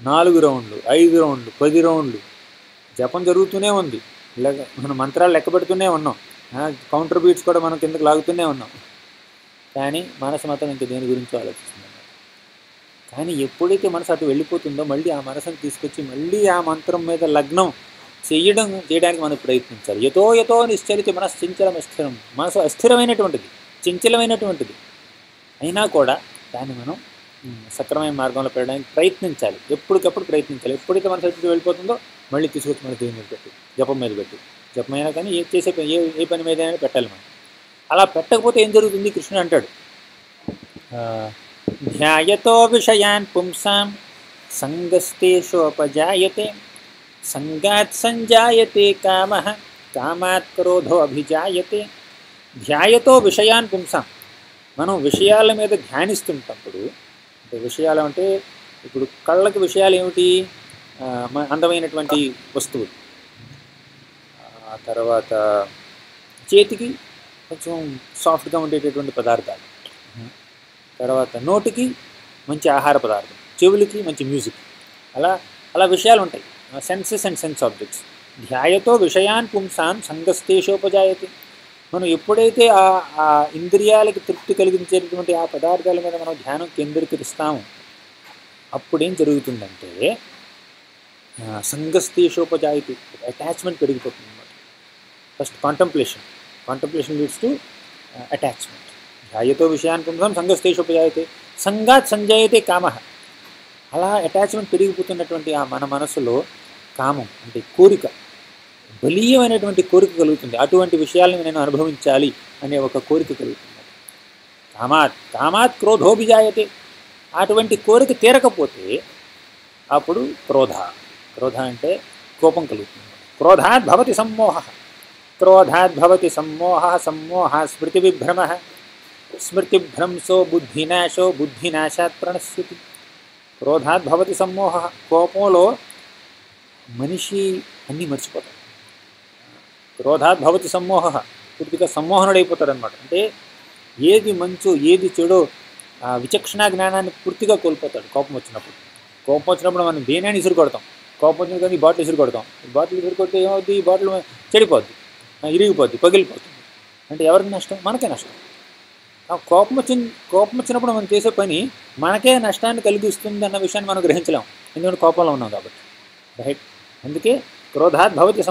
4 రౌండ్లు, 5 రౌండ్లు, 10 రౌండ్లు జపం జరుగుతూనే ఉంది. మనం మంత్రాలు లెక్క పెడుతూనే ఉన్నాం, కౌంటర్ బీట్స్ కూడా మనం కిందకు లాగుతూనే ఉన్నాం. కానీ మనసు మాత్రం ఇంకా దేని గురించో ఆలోచిస్తుంది. కానీ ఎప్పుడైతే మనసు అటు వెళ్ళిపోతుందో మళ్ళీ ఆ మనసును తీసుకొచ్చి మళ్ళీ ఆ మంత్రం మీద లగ్నం చేయడానికి మనం ప్రయత్నించాలి. యతో యతో నిశ్చలిత మనసు చంచలం అస్థిరం. మనసు అస్థిరమైనటువంటిది, చంచలమైనటువంటిది అయినా కూడా దాన్ని మనం సక్రమైన మార్గంలో పెట్టడానికి ప్రయత్నించాలి. ఎప్పటికప్పుడు ప్రయత్నించాలి. ఎప్పుడైతే మనసు అటు వెళ్ళిపోతుందో మళ్ళీ తీసుకొచ్చి మన దేని మీద పెట్టి, జపం మీద పెట్టి, జపమైనా కానీ ఏ పని మీద అయినా పెట్టాలి మనం. అలా పెట్టకపోతే ఏం జరుగుతుంది? కృష్ణుడు అంటాడు, ధ్యాయతో విషయాన్ పుంసాం సంగస్తేషోపజాయతే సంగాత్ సంజాయతే కామః కామాత్ క్రోధో అభిజాయతే. ధ్యాయతో విషయాన్ పుంసాం. మనం విషయాల మీద ధ్యానిస్తుంటప్పుడు, విషయాలు అంటే ఇప్పుడు కళ్ళకి విషయాలు ఏమిటి? అందమైనటువంటి వస్తువులు, ఆ తర్వాత చేతికి కొంచెం సాఫ్ట్గా ఉండేటటువంటి పదార్థాలు, తర్వాత నోటికి మంచి ఆహార పదార్థం, చెవులకి మంచి మ్యూజిక్, అలా విషయాలు ఉంటాయి, సెన్సెస్ అండ్ సెన్స్ ఆబ్జెక్ట్స్. ధ్యాయతో విషయాన్ పుంసాన్ సంగస్తేషోపజాయతే. మనం ఎప్పుడైతే ఆ ఇంద్రియాలకి తృప్తి కలిగించేటటువంటి ఆ పదార్థాల మీద మనం ధ్యానం కేంద్రీకరిస్తాము అప్పుడేం జరుగుతుందంటే సంగస్తేషోపజాయతే, అటాచ్మెంట్ పెరిగిపోతుంది అన్నమాట. First contemplation leads to attachment. ధ్యాయతో విషయాన్ పుంసాం సంగస్తేషోపజాయతే సంగాత్ సంజాయతే కామః. అలా అటాచ్మెంట్ పెరిగిపోతున్నటువంటి మన మనసులో కామం అంటే కోరిక, బలీయమైనటువంటి కోరిక కలుగుతుంది. అటువంటి విషయాలను నేను అనుభవించాలి అనే ఒక కోరిక కలుగుతుంది. కామాత్ క్రోధోభిజాయతే. అటువంటి కోరిక తీరకపోతే అప్పుడు క్రోధ అంటే కోపం కలుగుతుంది. క్రోధాత్ భవతి సమ్మోహ స్మృతివిభ్రమః స్మృతిభ్రంశో బుద్ధినాశో బుద్ధినాశాత్ ప్రణశ్యతి. క్రోధాత్ భవతి సమ్మోహ. కోపంలో మనిషి అన్నీ మర్చిపోతాడు. క్రోధాత్ భవతి సమ్మోహ, పూర్తిగా సమ్మోహనుడైపోతాడు అనమాట. అంటే ఏది మంచో ఏది చెడో విచక్షణా జ్ఞానాన్ని పూర్తిగా కోల్పోతాడు కోపం వచ్చినప్పుడు మనం దేనాన్ని ఇసురు కొడతాం. కోపం వచ్చిన కానీ బాటిల్ ఇసురు కొడతాం. బాటిల్ ఇసురు కొడితే ఏమవుద్ది? ఈ బాటిల్ చెడిపోద్ది, ఇరిగిపోద్ది, పగిలిపోతుంది. అంటే ఎవరికి నష్టం? మనకే నష్టం. కోపం వచ్చినప్పుడు మనం చేసే పని మనకే నష్టాన్ని కలిగిస్తుంది అన్న విషయాన్ని మనం గ్రహించలేం, ఎందుకంటే కోపంలో ఉన్నాం కాబట్టి. రైట్. అందుకే క్రోధాత్ భవతి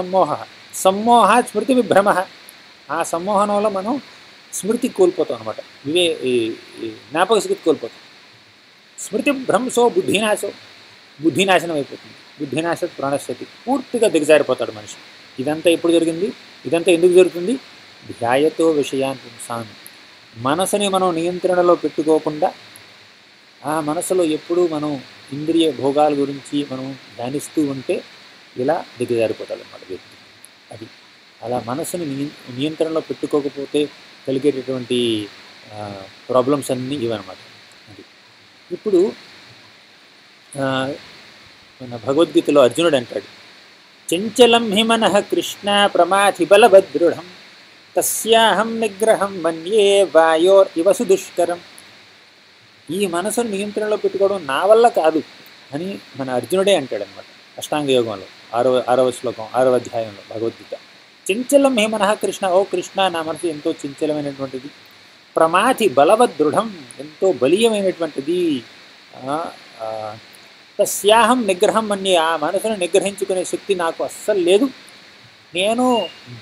సమ్మోహాత్ స్మృతి విభ్రమః. ఆ సమ్మోహనంలో మనం స్మృతి కోల్పోతాం అనమాట. జ్ఞాపక శక్తి కోల్పోతాం. స్మృతి భ్రంశో బుద్ధినాశనం అయిపోతుంది. బుద్ధినాశాత్ ప్రణశ్యతి. పూర్తిగా దిగజారిపోతాడు మనిషి. ఇదంతా ఎప్పుడు జరిగింది? ఇదంతా ఎందుకు జరుగుతుంది? ధ్యాయతో విషయాన్ పుంసాం. మనసుని మనం నియంత్రణలో పెట్టుకోకుండా ఆ మనసులో ఎప్పుడూ మనం ఇంద్రియ భోగాల గురించి మనం ధ్యానిస్తూ ఉంటే ఇలా దిగజారిపోతాడు అన్నమాట వ్యక్తి. అది అలా మనసుని నియంత్రణలో పెట్టుకోకపోతే కలిగేటటువంటి ప్రాబ్లమ్స్ అన్నీ ఇవన్నమాట. అది ఇప్పుడు మన భగవద్గీతలో అర్జునుడు అంటాడు, చంచలం హి మనః కృష్ణ ప్రమాథి బలభద్రుఢం తస్యాహం నిగ్రహం మన్యే వాయోర్ ఇవ సుదుష్కరం. ఈ మనసును నియంత్రణలో పెట్టుకోవడం నా వల్ల కాదు అని మన అర్జునుడే అంటాడు అనమాట అష్టాంగ యోగంలో 6వ శ్లోకం 6వ అధ్యాయంలో భగవద్గీత. చంచలం హే మనః కృష్ణ, ఓ కృష్ణ నా మనసు ఎంతో చంచలమైనటువంటిది, ప్రమాథి బలవద్ దృఢం ఎంతో బలీయమైనటువంటిది. తస్యాహం నిగ్రహం అనే ఆ మనసును నిగ్రహించుకునే శక్తి నాకు అస్సలు లేదు. నేను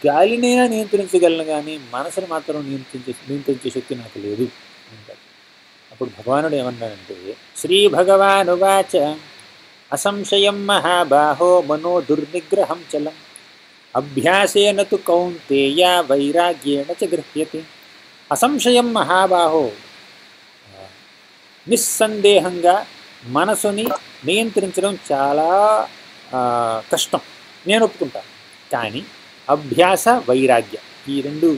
గాలినైనా నియంత్రించగలను కానీ మనసును మాత్రం నియంత్రించే శక్తి నాకు లేదు అంటాడు. అప్పుడు భగవానుడు ఏమన్నాడంటే, శ్రీ భగవానువాచ అసంశయం మహాబాహో మనో దుర్నిగ్రహం చలం అభ్యాసేన తు కౌంతేయ వైరాగ్యేణ చ గృహ్యతే. అసంశయం మహాబాహో, నిస్సందేహంగా మనసుని నియంత్రించడం చాలా కష్టం, నేను ఒప్పుకుంటాను. కానీ అభ్యాస వైరాగ్య ఈ రెండు,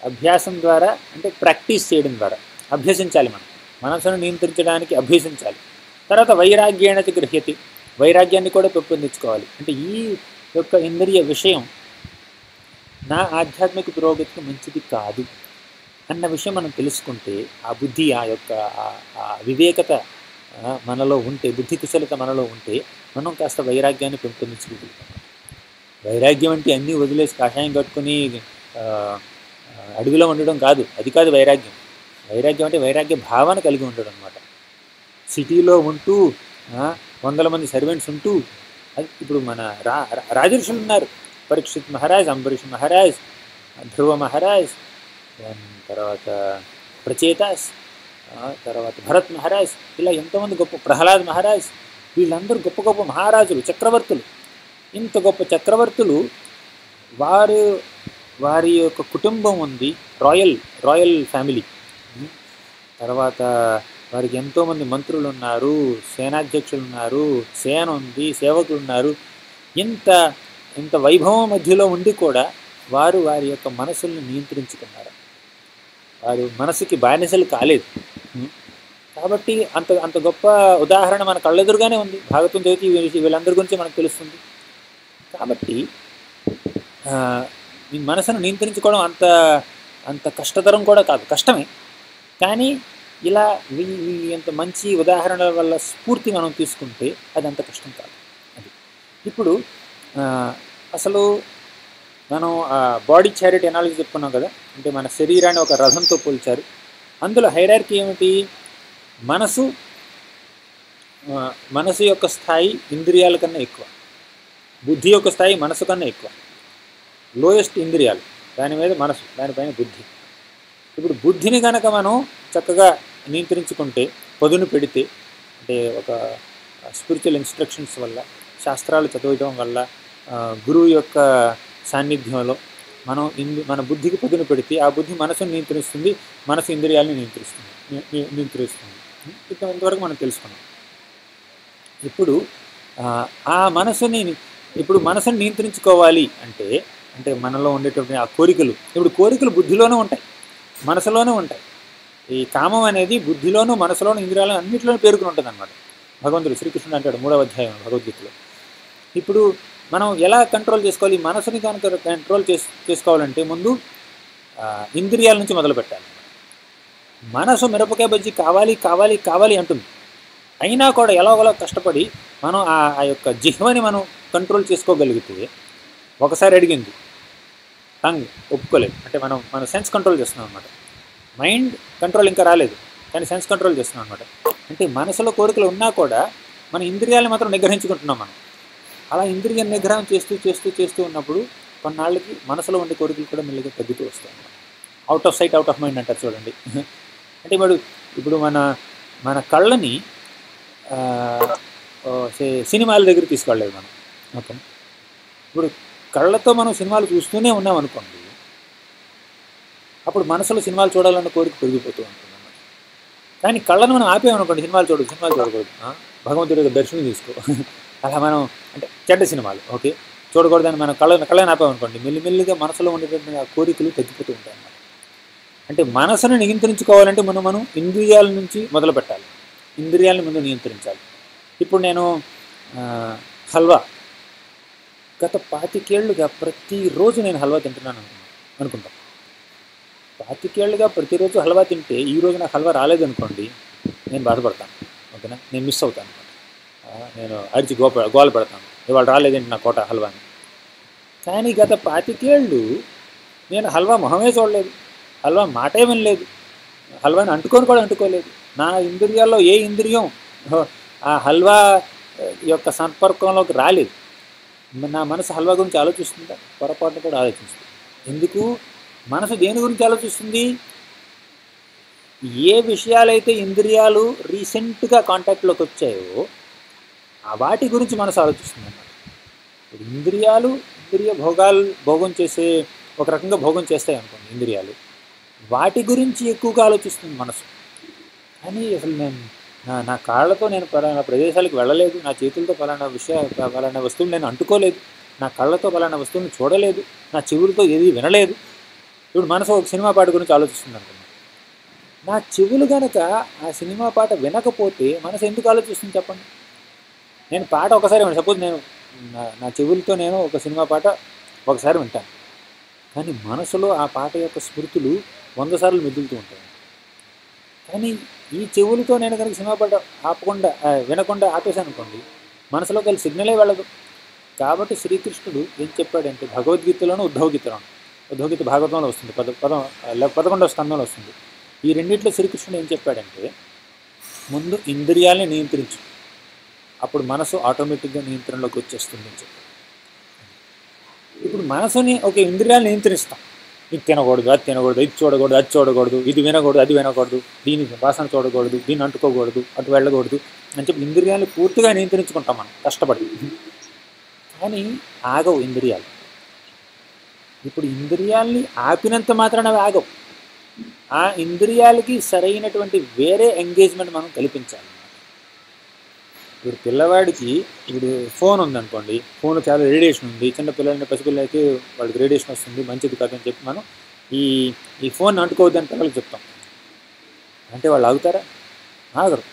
అభ్యాసం ద్వారా అంటే ప్రాక్టీస్ చేయడం ద్వారా అభ్యసించాలి, మనం మనసును నియంత్రించడానికి అభ్యసించాలి. తర్వాత వైరాగ్యేణ చ గృహ్యతే, వైరాగ్యాన్ని కూడా పెంపొందించుకోవాలి. అంటే ఈ యొక్క ఇంద్రియ విషయం నా ఆధ్యాత్మిక పురోగతికి మంచిది కాదు అన్న విషయం మనం తెలుసుకుంటే, ఆ బుద్ధి, ఆ యొక్క వివేకత మనలో ఉంటే, బుద్ధి కుశలత మనలో ఉంటే మనం కాస్త వైరాగ్యాన్ని పెంపొందించుకుంటాం. వైరాగ్యం అంటే అన్నీ వదిలేసి కాషాయం కట్టుకుని అడవిలో ఉండడం కాదు, అది కాదు వైరాగ్యం. వైరాగ్యం అంటే వైరాగ్య భావన కలిగి ఉండడం అనమాట. సిటీలో ఉంటూ 100 మంది సర్వెంట్స్ ఉంటూ, అది ఇప్పుడు మన రాజర్షులు ఉన్నారు, పరీక్షిత్ మహారాజ్, అంబరీష్ మహారాజ్, ధ్రువ మహారాజ్, తర్వాత ప్రచేతాస్, తర్వాత భరత్ మహారాజ్, ఇలా ఎంతోమంది గొప్ప, ప్రహ్లాద్ మహారాజ్, వీళ్ళందరూ గొప్ప గొప్ప మహారాజులు, చక్రవర్తులు. ఇంత గొప్ప చక్రవర్తులు, వారి యొక్క కుటుంబం ఉంది, రాయల్ ఫ్యామిలీ. తర్వాత వారికి ఎంతోమంది మంత్రులు ఉన్నారు, సేనాధ్యక్షులు ఉన్నారు, సేన ఉంది, సేవకులు ఉన్నారు. ఇంత వైభవం మధ్యలో ఉండి కూడా వారి యొక్క మనసుల్ని నియంత్రించుకున్నారు, వారు మనసుకి బానిసలు కాలేదు. కాబట్టి అంత గొప్ప ఉదాహరణ మన కళ్ళెదురుగానే ఉంది. భాగవతం చదివితే వీళ్ళందరి గురించి మనకు తెలుస్తుంది. కాబట్టి మీ మనసును నియంత్రించుకోవడం అంత కష్టతరం కూడా కాదు, కష్టమే. కానీ ఇలా ఎంత మంచి ఉదాహరణల వల్ల స్ఫూర్తి మనం తీసుకుంటే అది అంత కష్టం కాదు. అది ఇప్పుడు అసలు మనం బాడీ చారిటీ ఎనాలజీ చెప్పుకున్నాం కదా, అంటే మన శరీరాన్ని ఒక రథంతో పోల్చారు. అందులో హైరార్కీ ఏమిటి? మనసు యొక్క స్థాయి ఇంద్రియాల కన్నా ఎక్కువ, బుద్ధి యొక్క స్థాయి మనసు కన్నా ఎక్కువ. లోయెస్ట్ ఇంద్రియాలు, దాని మీద మనసు, దానిపైన బుద్ధి. ఇప్పుడు బుద్ధిని కనుక మనం చక్కగా నియంత్రించుకుంటే, పదును పెడితే, అంటే ఒక స్పిరిచువల్ ఇన్స్ట్రక్షన్స్ వల్ల, శాస్త్రాలు చదవడం వల్ల, గురువు యొక్క సాన్నిధ్యంలో మనం మన బుద్ధికి పదును పెడితే ఆ బుద్ధి మనసును నియంత్రిస్తుంది, మనసు ఇంద్రియాలను నియంత్రిస్తుంది. ఇంతవరకు మనం తెలుసుకున్నాం. ఇప్పుడు ఆ మనసుని నియంత్రించుకోవాలి అంటే మనలో ఉండేటువంటి ఆ కోరికలు, ఇప్పుడు కోరికలు బుద్ధిలోనూ ఉంటాయి, మనసులోనూ ఉంటాయి. ఈ కామం అనేది బుద్ధిలోనూ, మనసులోనూ, ఇంద్రియాలను అన్నింటిలోనూ పేరుకుని ఉంటుంది అన్నమాట. భగవంతుడు శ్రీకృష్ణుడు అంటాడు 3వ అధ్యాయం భగవద్గీతలో. ఇప్పుడు మనం ఎలా కంట్రోల్ చేసుకోవాలి? మనసుని కనుక కంట్రోల్ చేసుకోవాలంటే ముందు ఇంద్రియాల నుంచి మొదలు పెట్టాలి. మనసు మిరపకాయ బజ్జీ కావాలి కావాలి కావాలి అంటుంది, అయినా కూడా ఎలాగోలా కష్టపడి మనం ఆ యొక్క జిహ్వని మనం కంట్రోల్ చేసుకోగలిగితే, ఒకసారి అడిగింది టంగ్ ఒప్పుకోలేదు అంటే మన సెన్స్ కంట్రోల్ చేస్తున్నాం అనమాట. మైండ్ కంట్రోల్ ఇంకా రాలేదు, కానీ సెన్స్ కంట్రోల్ చేస్తున్నాం అనమాట. అంటే మనసులో కోరికలు ఉన్నా కూడా మన ఇంద్రియాలను మాత్రం నిగ్రహించుకుంటున్నాం మనం. అలా ఇంద్రియ నిగ్రహం చేస్తూ ఉన్నప్పుడు కొన్నాళ్ళకి మనసులో ఉండే కోరికలు కూడా మెల్లిగా తగ్గుతూ వస్తాయి అన్నమాట. Out of sight out of mind అంటారు చూడండి. అంటే ఇప్పుడు మన కళ్ళని సినిమాల దగ్గర తీసుకెళ్ళలేదు మనం. ఓకే, ఇప్పుడు కళ్ళతో మనం సినిమాలు చూస్తూనే ఉన్నాం అనుకోండి, అప్పుడు మనసులో సినిమాలు చూడాలన్న కోరిక పెరిగిపోతూ ఉంటుంది అన్నమాట. కానీ కళ్ళను మనం ఆపేమనుకోండి, సినిమాలు చూడకూడదు, భగవంతుడి యొక్క దర్శనం తీసుకో, అలా మనం అంటే చెడ్డ సినిమాలు ఓకే చూడకూడదని మనం కళ్ళని ఆపామనుకోండి, మెల్లిమెల్లిగా మనసులో ఉండేటువంటి ఆ కోరికలు తగ్గిపోతూ ఉంటాయి అన్నమాట. అంటే మనసును నియంత్రించుకోవాలంటే మనం ఇంద్రియాల నుంచి మొదలు పెట్టాలి, ఇంద్రియాలను ముందు నియంత్రించాలి. ఇప్పుడు నేను హల్వా గత 25 ఏళ్ళుగా ప్రతిరోజు నేను హల్వా తింటున్నాను అనుకుంటాను. పాతికేళ్ళుగా ప్రతిరోజు హల్వా తింటే ఈరోజు నాకు హల్వా రాలేదనుకోండి, నేను బాధపడతాను. ఓకేనా, నేను మిస్ అవుతాను అనమాట. నేను అరిచి గోల పెడతాను, ఇవాళ రాలేదేంటి నా కోట హల్వాని. కానీ గత 25 ఏళ్ళు నేను హల్వా మొహమే చూడలేదు, హల్వా మాటే వినలేదు, హల్వాని అంటుకోలేదు. నా ఇంద్రియాల్లో ఏ ఇంద్రియం ఆ హల్వా యొక్క సంపర్కంలోకి రాలేదు. నా మనసు హల్వా గురించి ఆలోచిస్తుందా? పొరపాటున కూడా ఆలోచిస్తుంది. ఎందుకు? మనసు దేని గురించి ఆలోచిస్తుంది? ఏ విషయాలైతే ఇంద్రియాలు రీసెంట్గా కాంటాక్ట్లోకి వచ్చాయో వాటి గురించి మనసు ఆలోచిస్తుంది అన్నమాట. ఇంద్రియాలు ఇంద్రియ భోగం చేసే ఒక రకంగా భోగం చేస్తాయి అనుకోండి ఇంద్రియాలు, వాటి గురించి ఎక్కువగా ఆలోచిస్తుంది మనసు. కానీ అసలు నేను నా కాళ్ళతో నేను పలానా ప్రదేశాలకు వెళ్ళలేదు, నా చేతులతో పలానా వస్తువులు నేను అంటుకోలేదు, నా కళ్ళతో పలానా వస్తువుని చూడలేదు, నా చెవులతో ఏది వినలేదు. ఇప్పుడు మనసు ఒక సినిమా పాట గురించి ఆలోచిస్తుంది అనుకున్నాను. నా చెవులు కనుక ఆ సినిమా పాట వినకపోతే మనసు ఎందుకు ఆలోచిస్తుంది చెప్పండి? నేను పాట ఒకసారి సపోజ్ నేను నా చెవులతో నేను ఒక సినిమా పాట ఒకసారి వింటాను, కానీ మనసులో ఆ పాట యొక్క స్మృతులు 100 సార్లు మెదులుతూ ఉంటాయి. కానీ ఈ చెవులతో నేను కనుక సినిమా పాట వినకుండా ఆపేశాను అనుకోండి, మనసులో కలిసి సిగ్నలే వెళ్ళదు. కాబట్టి శ్రీకృష్ణుడు ఏం చెప్పాడంటే భగవద్గీతలోనూ ఉద్ధవగీత భాగవతంలో వస్తుంది, 11వ స్కందంలో వస్తుంది. ఈ రెండింటిలో శ్రీకృష్ణుడు ఏం చెప్పాడంటే ముందు ఇంద్రియాలని నియంత్రించు, అప్పుడు మనసు ఆటోమేటిక్గా నియంత్రణలోకి వచ్చేస్తుంది అని చెప్పాడు. ఇప్పుడు మనసుని ఒక ఇంద్రియాలు నియంత్రిస్తాం, ఇది తినకూడదు, అది తినకూడదు, ఇది చూడకూడదు, అది చూడకూడదు, ఇది వినకూడదు, అది వినకూడదు, దీని వాసన చూడకూడదు, దీన్ని అంటుకోకూడదు, అటు వెళ్ళకూడదు అని చెప్పి ఇంద్రియాలను పూర్తిగా నియంత్రించుకుంటాం మనం కష్టపడి. కానీ ఆగవు ఇంద్రియాలు. ఇప్పుడు ఇంద్రియాల్ని ఆపినంత మాత్రాన అవి ఆగవు. ఆ ఇంద్రియాలకి సరైనటువంటి వేరే ఎంగేజ్మెంట్ మనం కల్పించాలి. ఇప్పుడు పిల్లవాడికి ఇప్పుడు ఫోన్ ఉందనుకోండి, ఫోన్లో చాలా రేడియేషన్ ఉంది, చిన్న పిల్లలకి పసిపిల్లలకి వాళ్ళకి రేడియేషన్ వస్తుంది, మంచిది కాదని చెప్పి మనం ఈ ఫోన్ అంటుకోవద్దని పిల్లలకి చెప్తాం. అంటే వాళ్ళు ఆగుతారా? ఆగరు.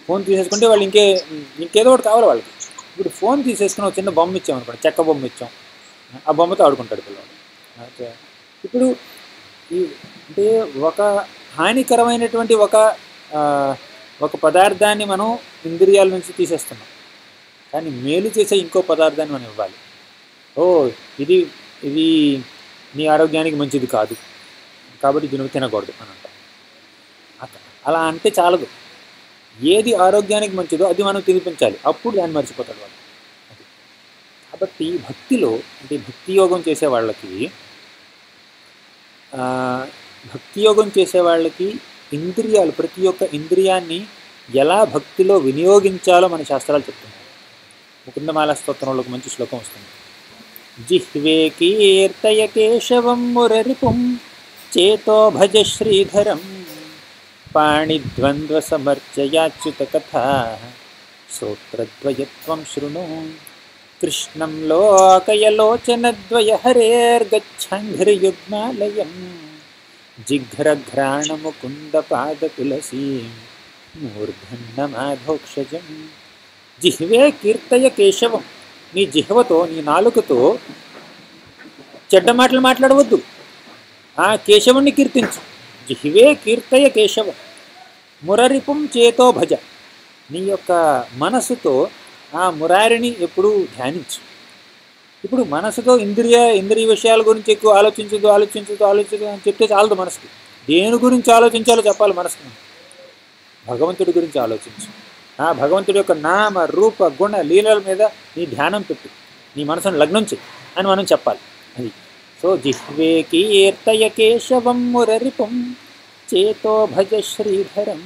ఫోన్ తీసేసుకుంటే వాళ్ళు ఇంకేదో ఒకటి కావాలి వాళ్ళకి. ఇప్పుడు ఫోన్ తీసేసుకుని ఒక చిన్న బొమ్మ ఇచ్చామనుకోండి, చెక్క బొమ్మ ఇచ్చాం, ఆ బొమ్మతో ఆడుకుంటాడు పిల్లవాడు. ఇప్పుడు అంటే ఒక హానికరమైనటువంటి ఒక పదార్థాన్ని మనం ఇంద్రియాల నుంచి తీసేస్తున్నాం, కానీ మేలు చేసే ఇంకో పదార్థాన్ని మనం ఇవ్వాలి. ఇది నీ ఆరోగ్యానికి మంచిది కాదు కాబట్టి దీన్ని తినకూడదు అని అంటాం. అలా అంటే చాలదు. ఏది ఆరోగ్యానికి మంచిదో అది మనం తినిపించాలి, అప్పుడు దాన్ని మర్చిపోతాడు వాళ్ళు. కాబట్టి భక్తిలో అంటే భక్తి యోగం చేసే వాళ్ళకి ఇంద్రియాలు ప్రతి ఒక్క ఇంద్రియాన్ని ఎలా భక్తిలో వినియోగించాలో మన శాస్త్రాలు చెప్తున్నాయి. ముకుందమాల స్తోత్రంలో మంచి శ్లోకం వస్తుంది. జిహ్వే కీర్తయ కేశవం మురరిపుం చేతో భజ శ్రీధరం పాణిద్వంద్వ సమర్చయాచ్యుత కథా శ్రోత్రద్వయత్వం శృణు కృష్ణం లోకయలోచనద్వయ హరేర్గచ్చంఘ్రియుగ్మాలయం జిఘ్రఘ్రాణ ముకుంద పాద తులసీ మూర్ధన్నమాధోక్షజం. జిహ్వే కీర్తయ కేశవం, నీ జిహ్వతో నీ నాలుకతో చెడ్డ మాటలు మాట్లాడవద్దు, ఆ కేశవుణ్ణి కీర్తించు. జిహ్వే కీర్తయ కేశవం మురరిపుం చేతో భజ, నీ యొక్క మనసుతో ఆ మురారిని ఎప్పుడూ ధ్యానించు. ఇప్పుడు మనసుతో ఇంద్రియ విషయాల గురించి ఎక్కువ ఆలోచించదు అని చెప్తే చాలదు. మనసుకి దేని గురించి ఆలోచించాలో చెప్పాలి. మనసుకు భగవంతుడి గురించి ఆలోచించు, ఆ భగవంతుడి యొక్క నామ రూప గుణ లీలల మీద నీ ధ్యానం పెట్టు, నీ మనసును లగ్నం చెయ్యి అని మనం చెప్పాలి. అది సో జిహ్వే కీర్తయ కేశవం మురరిపుం చేతో భజ శ్రీధరం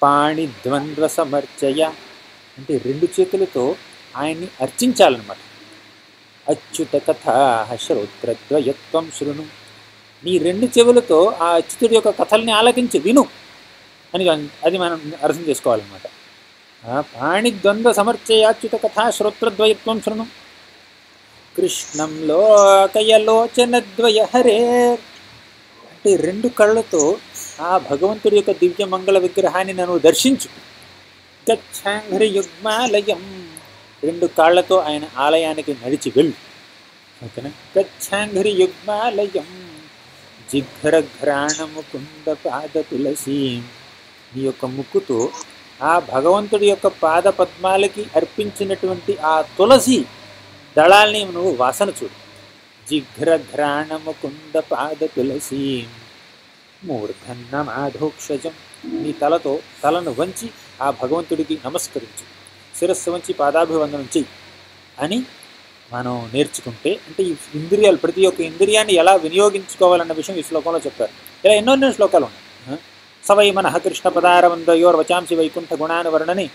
పాణిద్వంద్వ సమర్చయ, అంటే 2 చేతులతో ఆయన్ని అర్చించాలన్నమాట. అచ్యుత కథా శ్రోత్రద్వయత్వం శృణు, నీ 2 చెవులతో ఆ అచ్యుతుడి యొక్క కథల్ని ఆలకించి విను అని అది మనం అర్థం చేసుకోవాలన్నమాట. పాణిద్వంద్వ సమర్చయాచ్యుత కథా శ్రోత్రద్వయత్వం శృణు కృష్ణం లోకయలోచనద్వయ హరేర్, అంటే 2 కళ్ళతో ఆ భగవంతుడి యొక్క దివ్య మంగళ విగ్రహాన్ని నన్ను దర్శించు. గచ్ఛాంఘ్రియుగ్మాలయం, 2 కాళ్లతో ఆయన ఆలయానికి నడిచి వెళ్ళు. ఓకేనా? గచ్ఛాంఘ్రియుగ్మాలయం జిఘ్రఘ్రాణ ముకుంద పాద తులసి. నీ యొక్క ముక్కుతో ఆ భగవంతుడి యొక్క పాద పద్మాలకి అర్పించినటువంటి ఆ తులసి దళాల్ని నువ్వు వాసన చూడు. జిఘ్రఘ్రాణ ముకుంద పాద తులసి మూర్ధన్న మాధోక్షజం. నీ తలను వంచి ఆ భగవంతుడికి నమస్కరించు, శిరస్సు వంచి పాదాభివందనం చెయ్యి అని మనం నేర్చుకుంటే, అంటే ఈ ఇంద్రియాలు, ప్రతి ఒక్క ఇంద్రియాన్ని ఎలా వినియోగించుకోవాలన్న విషయం ఈ శ్లోకంలో చెప్పారు. ఇలా ఎన్నో శ్లోకాలు ఉన్నాయి. సవై మనః కృష్ణ పదారవందయోర్ వచాంసి వైకుంఠ గుణానువర్ణని.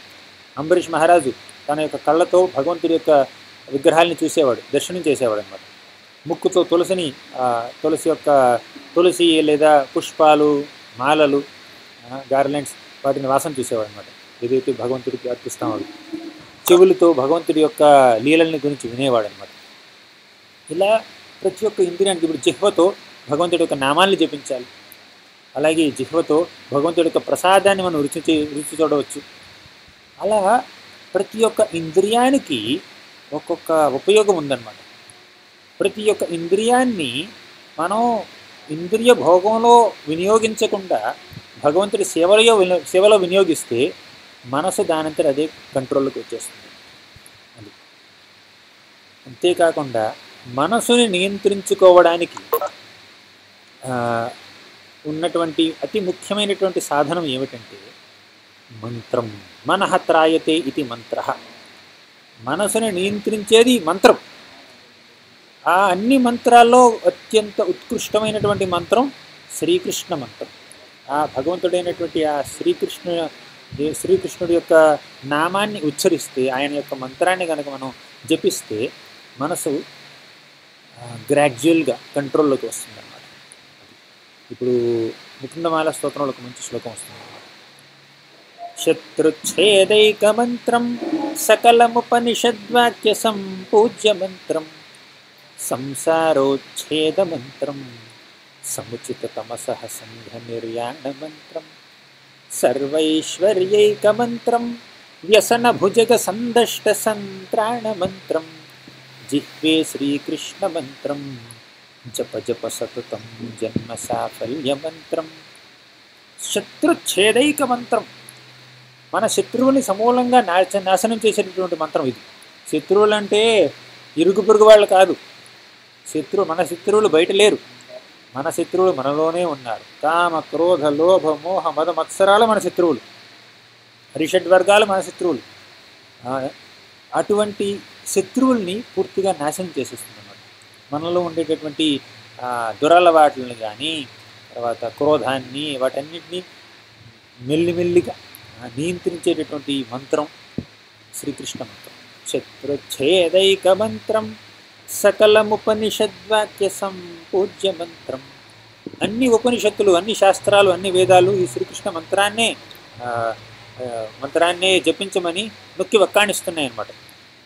అంబరీష్ మహారాజు తన యొక్క కళ్ళతో భగవంతుడి యొక్క విగ్రహాలని చూసేవాడు, దర్శనం చేసేవాడు అనమాట. ముక్కుతో తులసి లేదా పుష్పాలు, మాలలు, గార్లెండ్స్ వాటిని వాసన చూసేవాడు అనమాట, ఏదైతే భగవంతుడికి అర్పిస్తామో. చెవులతో భగవంతుడి యొక్క లీలల్ని గురించి వినేవాడు అనమాట. ఇలా ప్రతి ఒక్క ఇంద్రియానికి, ఇప్పుడు జిహ్వతో భగవంతుడి యొక్క నామాల్ని జపించాలి, అలాగే జిహ్వతో భగవంతుడి యొక్క ప్రసాదాన్ని మనం రుచి చూడవచ్చు. అలా ప్రతి ఒక్క ఇంద్రియానికి ఒక్కొక్క ఉపయోగం ఉందన్నమాట. ప్రతి ఒక్క ఇంద్రియాన్ని మనం ఇంద్రియ భోగంలో వినియోగించకుండా భగవంతుడి సేవలో వినియోగిస్తే మనసు దానంతట అదే కంట్రోల్లోకి వచ్చేస్తుంది. అది అంతేకాకుండా మనసుని నియంత్రించుకోవడానికి ఉన్నటువంటి అతి ముఖ్యమైనటువంటి సాధనం ఏమిటంటే మంత్రం. మనః త్రాయతే ఇది మంత్ర. మనసుని నియంత్రించేది మంత్రం. ఆ అన్ని మంత్రాల్లో అత్యంత ఉత్కృష్టమైనటువంటి మంత్రం శ్రీకృష్ణ మంత్రం. ఆ భగవంతుడైనటువంటి ఆ శ్రీకృష్ణుడి యొక్క నామాన్ని ఉచ్చరిస్తే, ఆయన యొక్క మంత్రాన్ని కనుక మనం జపిస్తే మనసు గ్రాడ్యువల్గా కంట్రోల్లోకి వస్తుంది అన్నమాట. ఇప్పుడు ముకుందమాల స్తోత్రంలో ఒక మంచి శ్లోకం వస్తుంది. శత్రుచ్ఛేదైక మంత్రం సకలముపనిషద్వాక్య సంపూజ్య మంత్రం సంసారోచ్ఛేద మంత్రం సముచిత తమసః సంఘ నిర్యాణ మంత్రం సర్వైశ్వర్యైక మంత్రం వ్యసన భుజగ సందష్ట సంత్రాణ మంత్రం జిహ్వే శ్రీకృష్ణ మంత్రం జప జప సతతం జన్మ సాఫల్య మంత్రం. శత్రుచ్ఛేదైక మంత్రం, మన శత్రువుని సమూలంగా నాశనం చేసేటటువంటి మంత్రం ఇది. శత్రువులు అంటే ఇరుగు పొరుగు వాళ్ళు కాదు. మన శత్రువులు బయట లేరు, మన శత్రువులు మనలోనే ఉన్నారు. కామ క్రోధ లోభ మోహ మద మత్సరాలు మన శత్రువులు, హరిషడ్వర్గాలు మన శత్రువులు. అటువంటి శత్రువుల్ని పూర్తిగా నాశనం చేసేస్తుంది అన్నమాట. మనలో ఉండేటటువంటి దురలవాట్లను కానీ, తర్వాత క్రోధాన్ని, వాటన్నిటినీ మెల్లిమెల్లిగా నియంత్రించేటటువంటి మంత్రం శ్రీకృష్ణ మంత్రం. శత్రుచ్ఛేదైక మంత్రం సకలముపనిషద్వాక్య సంపూజ్య మంత్రం. అన్ని ఉపనిషత్తులు, అన్ని శాస్త్రాలు, అన్ని వేదాలు ఈ శ్రీకృష్ణ మంత్రాన్నే జపించమని నొక్కి వక్కాణిస్తున్నాయి అన్నమాట.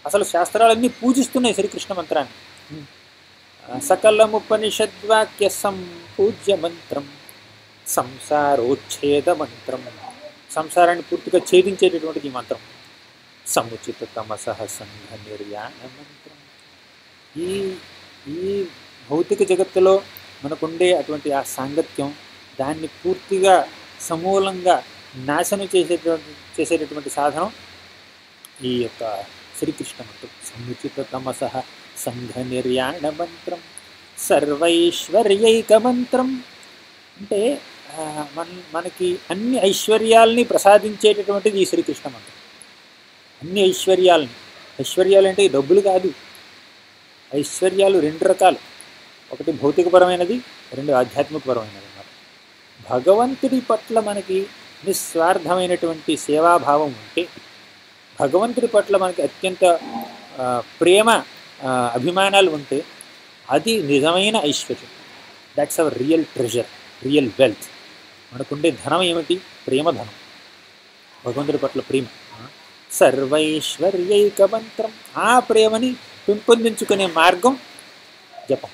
అసలు శాస్త్రాలన్నీ పూజిస్తున్నాయి శ్రీకృష్ణ మంత్రాన్ని. సకలముపనిషద్వాక్య సంపూజ్య మంత్రం సంసారోచ్ఛేద మంత్రం. సంసారాన్ని పూర్తిగా ఛేదించేటటువంటిది ఈ మంత్రం. సముచిత తమసః సంఘ నిర్యాణ మంత్రం. ఈ భౌతిక జగత్తులో మనకుండే అటువంటి ఆ సాంగత్యం, దాన్ని పూర్తిగా సమూలంగా నాశనం చేసేటటువంటి సాధనం ఈ యొక్క శ్రీకృష్ణ మంత్రం. సముచిత తమసః సంఘ నిర్యాణ మంత్రం సర్వైశ్వర్యైక మంత్రం. అంటే మనకి అన్ని ఐశ్వర్యాలని ప్రసాదించేటటువంటిది ఈ శ్రీకృష్ణ మంత్రం. అన్ని ఐశ్వర్యాలు అంటే డబ్బులు కాదు. ఐశ్వర్యాలు రెండు రకాలు, ఒకటి భౌతికపరమైనది, రెండు ఆధ్యాత్మికపరమైనది అన్నమాట. భగవంతుడి పట్ల మనకి నిస్వార్థమైనటువంటి సేవాభావం ఉంటే, భగవంతుడి పట్ల మనకి అత్యంత ప్రేమ అభిమానాలు ఉంటే అది నిజమైన ఐశ్వర్యం. That's our real treasure, real wealth. మనకుండే ధనం ఏమిటి? ప్రేమధనం, భగవంతుడి పట్ల ప్రేమ. సర్వైశ్వర్యైక మంత్రం. ఆ ప్రేమని పెంపొందించుకునే మార్గం జపం.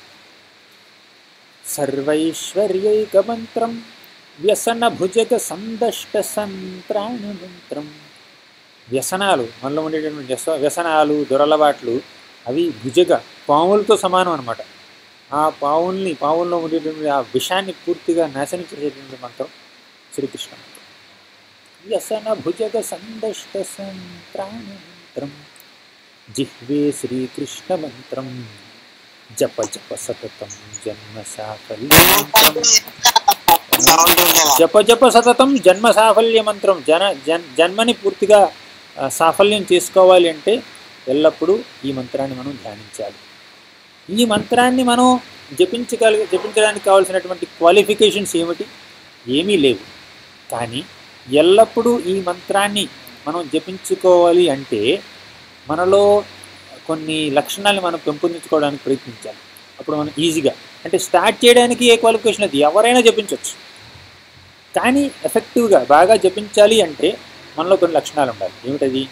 సర్వైశ్వర్యైక మంత్రం వ్యసన భుజగ సందష్ట సంత్రాణ మంత్రం. వ్యసనాలు, మనలో ఉండేటటువంటి వ్యసనాలు, దురలవాట్లు, అవి భుజగ పాములతో సమానం అన్నమాట. ఆ పావుల్లో ఉండేటువంటి ఆ విషాన్ని పూర్తిగా నాశనం చేసేటువంటి మంత్రం శ్రీకృష్ణ మంత్రం. వ్యసన భుజగ సందష్ట సంత్రాణమంత్రం జిహ్వే శ్రీకృష్ణ మంత్రం జప జప సతతం జన్మ సాఫల్యం. జప జప సతతం జన్మ సాఫల్య మంత్రం. జన్మని పూర్తిగా సాఫల్యం చేసుకోవాలి అంటే ఎల్లప్పుడూ ఈ మంత్రాన్ని మనం ధ్యానించాలి. ఈ మంత్రాన్ని మనం జపించడానికి కావాల్సినటువంటి క్వాలిఫికేషన్స్ ఏమిటి? ఏమీ లేవు. కానీ ఎల్లప్పుడూ ఈ మంత్రాన్ని మనం జపించుకోవాలి అంటే మనలో కొన్ని లక్షణాలు మనం పెంపొందించుకోవడానికి ప్రయత్నించాలి. అప్పుడు మనం ఈజీగా, అంటే స్టార్ట్ చేయడానికి ఏ క్వాలిఫికేషన్ అది ఎవరైనా జపించవచ్చు. కానీ ఎఫెక్టివ్గా బాగా జపించాలి అంటే మనలో కొన్ని లక్షణాలు ఉండాలి. ఏమిటది?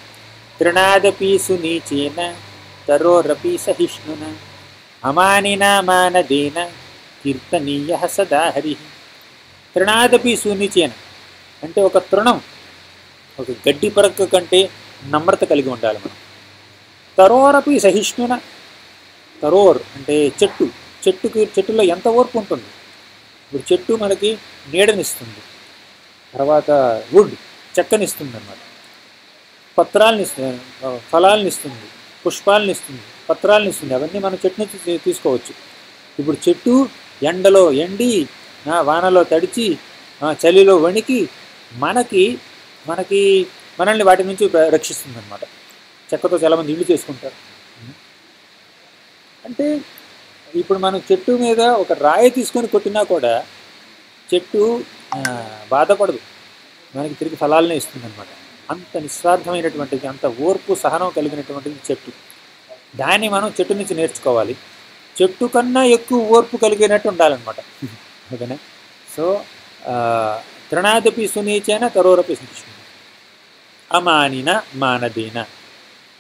తృణాదపి సునీచేన తరోరపి సహిష్ణున అమానినా మానదేన కీర్తనీయ సదా హరి. తృణాదపి సునీచేన అంటే ఒక తృణం, ఒక గడ్డి పరక కంటే నమ్రత కలిగి ఉండాలి మనం. తరోరపి సహిష్ణున, తరోర్ అంటే చెట్టులో ఎంత ఓర్పు ఉంటుంది. ఇప్పుడు చెట్టు మనకి నీడనిస్తుంది, తర్వాత వుడ్ చెక్కనిస్తుంది అన్నమాట, పత్రాలను ఇస్తుంది, ఫలాలను ఇస్తుంది, పుష్పాలను ఇస్తుంది, పత్రాలను ఇస్తుంది. అవన్నీ మనం చెట్టు నుంచి తీసుకోవచ్చు. ఇప్పుడు చెట్టు ఎండలో ఎండి, వానలో తడిచి, చలిలో వణికి మనల్ని వాటి నుంచి రక్షిస్తుంది అన్నమాట. చెక్కతో చాలామంది ఇల్లు చేసుకుంటారు. అంటే ఇప్పుడు మనం చెట్టు మీద ఒక రాయి తీసుకొని కొట్టినా కూడా చెట్టు బాధపడదు, మనకి తిరిగి ఫలాలనే ఇస్తుంది అనమాట. అంత నిస్వార్థమైనటువంటిది, అంత ఓర్పు సహనం కలిగినటువంటిది చెట్టు. దాన్ని మనం చెట్టు నుంచి నేర్చుకోవాలి. చెట్టు కన్నా ఎక్కువ ఓర్పు కలిగినట్టు ఉండాలన్నమాట. ఓకేనా? సో తృణాదపి సునీచేన తరోరపి సహిష్ణున అమానిన మానదేన.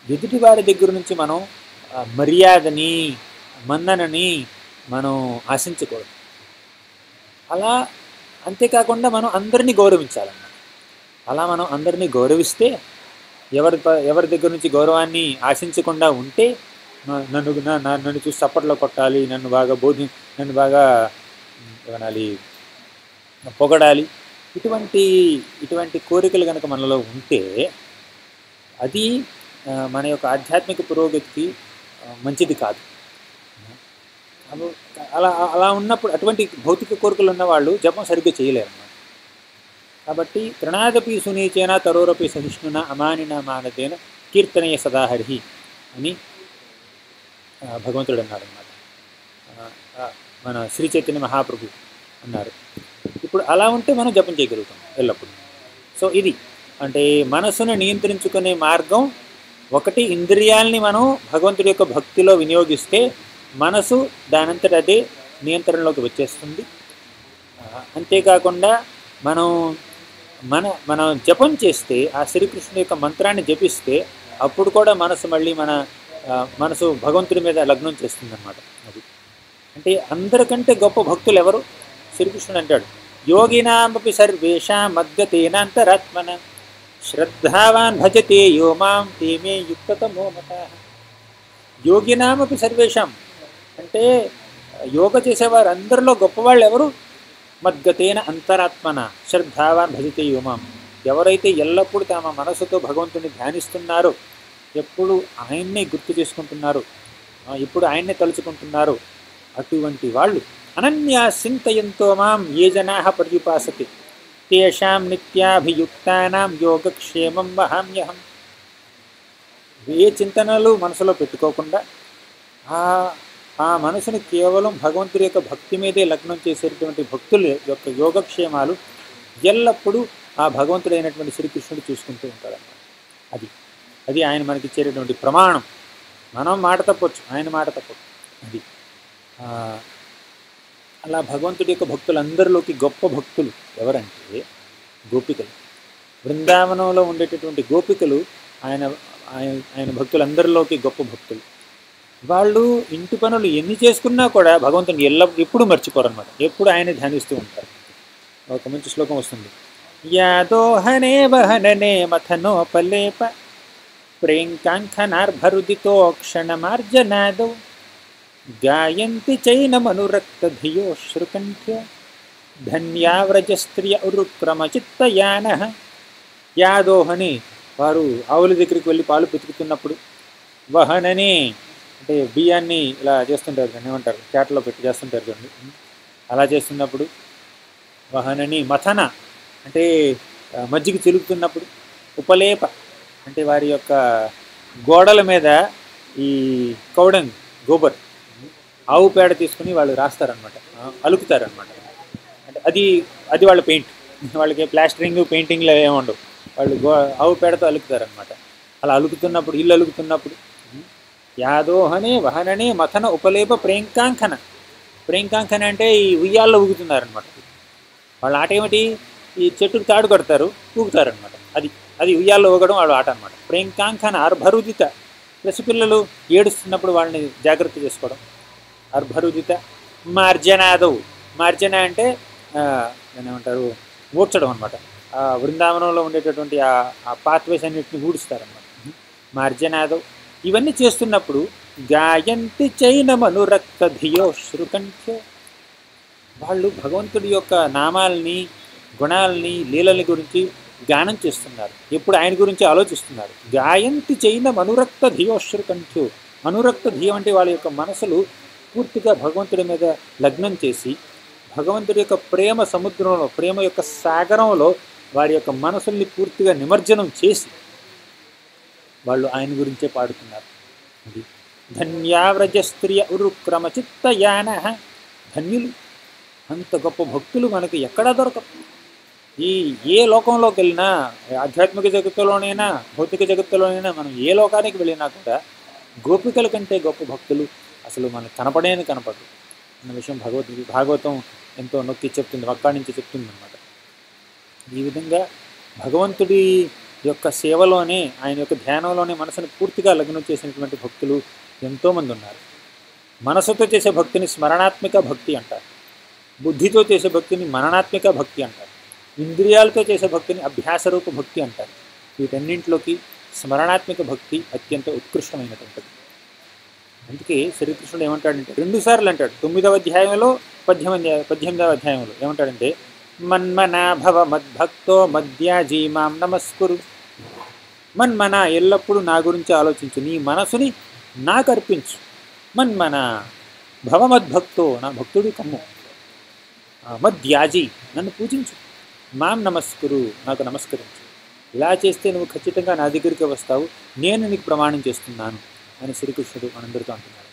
ఎదుటి వారి దగ్గర నుంచి మనం మర్యాదని, మన్ననని మనం ఆశించకూడదు. అలా అంతేకాకుండా మనం అందరినీ గౌరవించాలన్నమాట. అలా మనం అందరినీ గౌరవిస్తే, ఎవరి దగ్గర నుంచి గౌరవాన్ని ఆశించకుండా ఉంటే, నన్ను చూసి చప్పట్లో కొట్టాలి, నన్ను బాగా ఏమనాలి, పొగడాలి, ఇటువంటి కోరికలు కనుక మనలో ఉంటే అది మన యొక్క ఆధ్యాత్మిక పురోగతికి మంచిది కాదు. అలా ఉన్నప్పుడు అటువంటి భౌతిక కోరికలు ఉన్నవాళ్ళు జపం సరిగ్గా చేయలేరు అన్నమాట. కాబట్టి తృణాదపి సునీచేన తరోరపి సహిష్ణున అమానిన మానదేన కీర్తనీయ సదాహరి అని భగవంతుడు అన్నాడు అన్నమాట. మన శ్రీ చైతన్య మహాప్రభు అన్నారు. ఇప్పుడు అలా ఉంటే మనం జపం చేయగలుగుతాం ఎల్లప్పుడూ. సో ఇది అంటే మనసును నియంత్రించుకునే మార్గం. ఒకటి, ఇంద్రియాలని మనం భగవంతుడి యొక్క భక్తిలో వినియోగిస్తే మనసు దానంతట అదే నియంత్రణలోకి వచ్చేస్తుంది. అంతేకాకుండా మనం జపం చేస్తే, ఆ శ్రీకృష్ణుడి యొక్క మంత్రాన్ని జపిస్తే అప్పుడు కూడా మనసు భగవంతుడి మీద లగ్నం చేస్తుందన్నమాట. అది అంటే అందరికంటే గొప్ప భక్తులు ఎవరు? శ్రీకృష్ణుడు అంటాడు, యోగినామపి సర్వేషాం మద్గతేనాంతరాత్మన శ్రద్ధావాన్ భజతే యో మాం తే మే యుక్తతమో మతాః. యోగినామపి సర్వేషాం అంటే యోగ చేసేవారు అందరిలో గొప్పవాళ్ళు ఎవరు? మద్గతేన అంతరాత్మన శ్రద్ధావాన్ భజతే యో మాం. ఎవరైతే ఎల్లప్పుడూ తమ మనసుతో భగవంతుని ధ్యానిస్తున్నారో, ఎప్పుడు ఆయన్నే గుర్తు చేసుకుంటున్నారు, ఎప్పుడు ఆయన్నే తలుచుకుంటున్నారు, అటువంటి వాళ్ళు అనన్యా చింతయంతో మాం ఏ జనాః పర్యుపాసతే తేషాం నిత్యాభియుక్తానాం యోగక్షేమం వహామ్యహం. ఏ చింతనలు మనసులో పెట్టుకోకుండా ఆ మనసుని కేవలం భగవంతుడి యొక్క భక్తి మీదే లగ్నం చేసేటువంటి భక్తుల యొక్క యోగక్షేమాలు ఎల్లప్పుడూ ఆ భగవంతుడైనటువంటి శ్రీకృష్ణుడు చూసుకుంటూ ఉంటాడన్నమాట. అది ఆయన మనకి ఇచ్చేటటువంటి ప్రమాణం. మనం మాట తప్పొచ్చు, ఆయన మాట తప్పొచ్చు. అది అలా భగవంతుడి యొక్క భక్తులందరిలోకి గొప్ప భక్తులు ఎవరంటే గోపికలు. బృందావనంలో ఉండేటటువంటి గోపికలు ఆయన భక్తులందరిలోకి గొప్ప భక్తులు. వాళ్ళు ఇంటి పనులు ఎన్ని చేసుకున్నా కూడా భగవంతుని ఎప్పుడు మర్చిపోరు అనమాట. ఎప్పుడు ఆయన ధ్యానిస్తూ ఉంటారు. ఒక మంచి శ్లోకం వస్తుంది, యాదోహనే వహననే మథనోపలేప ప్రేంకాంఖనార్భరుదితో క్షణమార్జనాదౌ గాయంతి చైనమనురక్తధియో శ్రుకంఠ్య ధన్యావ్రజస్త్రియ ఉరుక్రమచిత్తయాన. యాదోహని వారు ఆవుల దగ్గరికి వెళ్ళి పాలు పితుకుతున్నప్పుడు, వహనని అంటే బియ్యాన్ని ఇలా చేస్తుంటారు, దాన్ని ఏమంటారు, కేటలో పెట్టి చేస్తుంటారు చూడండి, అలా చేస్తున్నప్పుడు, వహనని మథన అంటే మజ్జిగ చిలుకుతున్నప్పుడు, ఉపలేప అంటే వారి యొక్క గోడల మీద ఈ కౌడంగ్ గోబర్ ఆవు పేడ తీసుకుని వాళ్ళు రాస్తారనమాట, అలుకుతారనమాట. అంటే అది అది వాళ్ళ పెయింట్, వాళ్ళకి ప్లాస్టరింగ్ పెయింటింగ్లు ఏమి ఉండవు, వాళ్ళు ఆవు పేడతో అలుకుతారనమాట. అలా అలుకుతున్నప్పుడు, ఇల్లు అలుకుతున్నప్పుడు, యాదోహనే వహననే మథన ఉపలేప ప్రేంకాంకన. ప్రేంకాంకన అంటే ఈ ఉయ్యాల్లో ఊగుతున్నారనమాట. వాళ్ళ ఆట ఏమిటి, ఈ చెట్టుకు తాడు కడతారు, ఊగుతారనమాట. అది అది ఉయ్యాల్లో ఊగడం వాళ్ళ ఆట అనమాట. ప్రేంకాంకన అర్భరుదిత, పసిపిల్లలు ఏడుస్తున్నప్పుడు వాళ్ళని జాగ్రత్త చేసుకోవడం. అర్భరుదిత మార్జనాదవు. మార్జన అంటే దాన్ని ఏమంటారు, ఊడ్చడం అనమాట. ఆ బృందావనంలో ఉండేటటువంటి ఆ పాత్వేస్ అన్నింటిని ఊడుస్తారనమాట. మార్జనాదవ్. ఇవన్నీ చేస్తున్నప్పుడు గాయంతి చైనమనురక్తధియో శ్రుకంఠ్య, వాళ్ళు భగవంతుడి యొక్క నామాల్ని, గుణాలని, లీలల్ని గురించి గానం చేస్తున్నారు, ఎప్పుడు ఆయన గురించి ఆలోచిస్తున్నారు. గాయంతి చైనమనురక్తధియో శ్రుకంఠ్యో. అనురక్త ధియం అంటే వాళ్ళ యొక్క మనసులు పూర్తిగా భగవంతుడి మీద లగ్నం చేసి, భగవంతుడి యొక్క ప్రేమ సముద్రంలో, ప్రేమ యొక్క సాగరంలో వారి యొక్క మనసుల్ని పూర్తిగా నిమజ్జనం చేసి వాళ్ళు ఆయన గురించే పాడుతున్నారు. అది ధన్యావ్రజస్త్రియ ఉరుక్రమచిత్తయాన. ధన్యులు, అంత గొప్ప భక్తులు మనకు ఎక్కడా దొరకరు. ఏ లోకంలోకి వెళ్ళినా, ఆధ్యాత్మిక జగత్తులోనైనా భౌతిక జగత్తులోనైనా, మనం ఏ లోకానికి వెళ్ళినా కూడా గోపికల కంటే గొప్ప భక్తులు అసలు మనకు కనపడరు అన్న విషయం భాగవతం ఎంతో నొక్కి చెప్తుంది, అక్కడి నుంచి చెప్తుంది అన్నమాట. ఈ విధంగా భగవంతుడి యొక్క సేవలోనే, ఆయన యొక్క ధ్యానంలోనే మనసును పూర్తిగా లగ్నం చేసినటువంటి భక్తులు ఎంతోమంది ఉన్నారు. మనసుతో చేసే భక్తిని స్మరణాత్మిక భక్తి అంటారు, బుద్ధితో చేసే భక్తిని మననాత్మిక భక్తి అంటారు, ఇంద్రియాలతో చేసే భక్తిని అభ్యాసరూప భక్తి అంటారు. వీటన్నింటిలోకి స్మరణాత్మిక భక్తి అత్యంత ఉత్కృష్టమైనటువంటిది. అందుకే శ్రీకృష్ణుడు ఏమంటాడంటే, 2 సార్లు అంటాడు, 9వ అధ్యాయంలో 18వ అధ్యాయంలో ఏమంటాడంటే, మన్మనా భవ మద్భక్తో మద్యాజీ మాం నమస్కురు. మన్మన, ఎల్లప్పుడూ నా గురించి ఆలోచించు, నీ మనసుని నాకు అర్పించు. మన్మన భవ మద్భక్తో, నా భక్తుడి కమ్ము. మద్యాజీ, నన్ను పూజించు. మాం నమస్కురు, నాకు నమస్కరించు. ఇలా చేస్తే నువ్వు ఖచ్చితంగా నా దగ్గరికి వస్తావు, నేను నీకు ప్రమాణం చేస్తున్నాను అని శ్రీకృష్ణుడు మనందరితో అంటున్నాడు.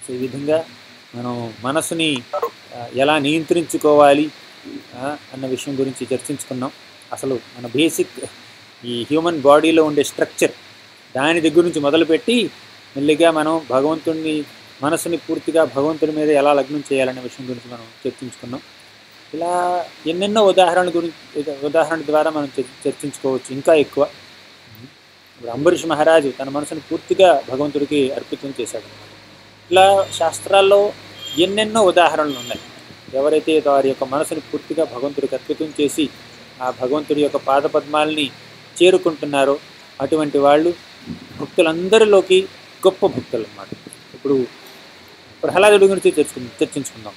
సో ఈ విధంగా మనం మనసుని ఎలా నియంత్రించుకోవాలి అన్న విషయం గురించి చర్చించుకున్నాం. అసలు మన బేసిక్ ఈ హ్యూమన్ బాడీలో ఉండే స్ట్రక్చర్, దాని దగ్గర నుంచి మొదలుపెట్టి మెల్లిగా మనం భగవంతుడిని, మనసుని పూర్తిగా భగవంతుడి మీద ఎలా లగ్నం చేయాలనే విషయం గురించి మనం చర్చించుకున్నాం. ఇలా ఎన్నెన్నో ఉదాహరణ ద్వారా మనం చర్చించుకోవచ్చు, ఇంకా ఎక్కువ. ఇప్పుడు అంబరీష్ మహారాజు తన మనసును పూర్తిగా భగవంతుడికి అర్పితం చేశాడు. ఇలా శాస్త్రాల్లో ఎన్నెన్నో ఉదాహరణలు ఉన్నాయి. ఎవరైతే వారి యొక్క మనసుని పూర్తిగా భగవంతుడికి అర్పితం చేసి ఆ భగవంతుడి యొక్క పాదపద్మాలని చేరుకుంటున్నారో అటువంటి వాళ్ళు భక్తులందరిలోకి గొప్ప భక్తులు అన్నమాట. ఇప్పుడు ప్రహ్లాదుడి గురించి చర్చించుకుందాం.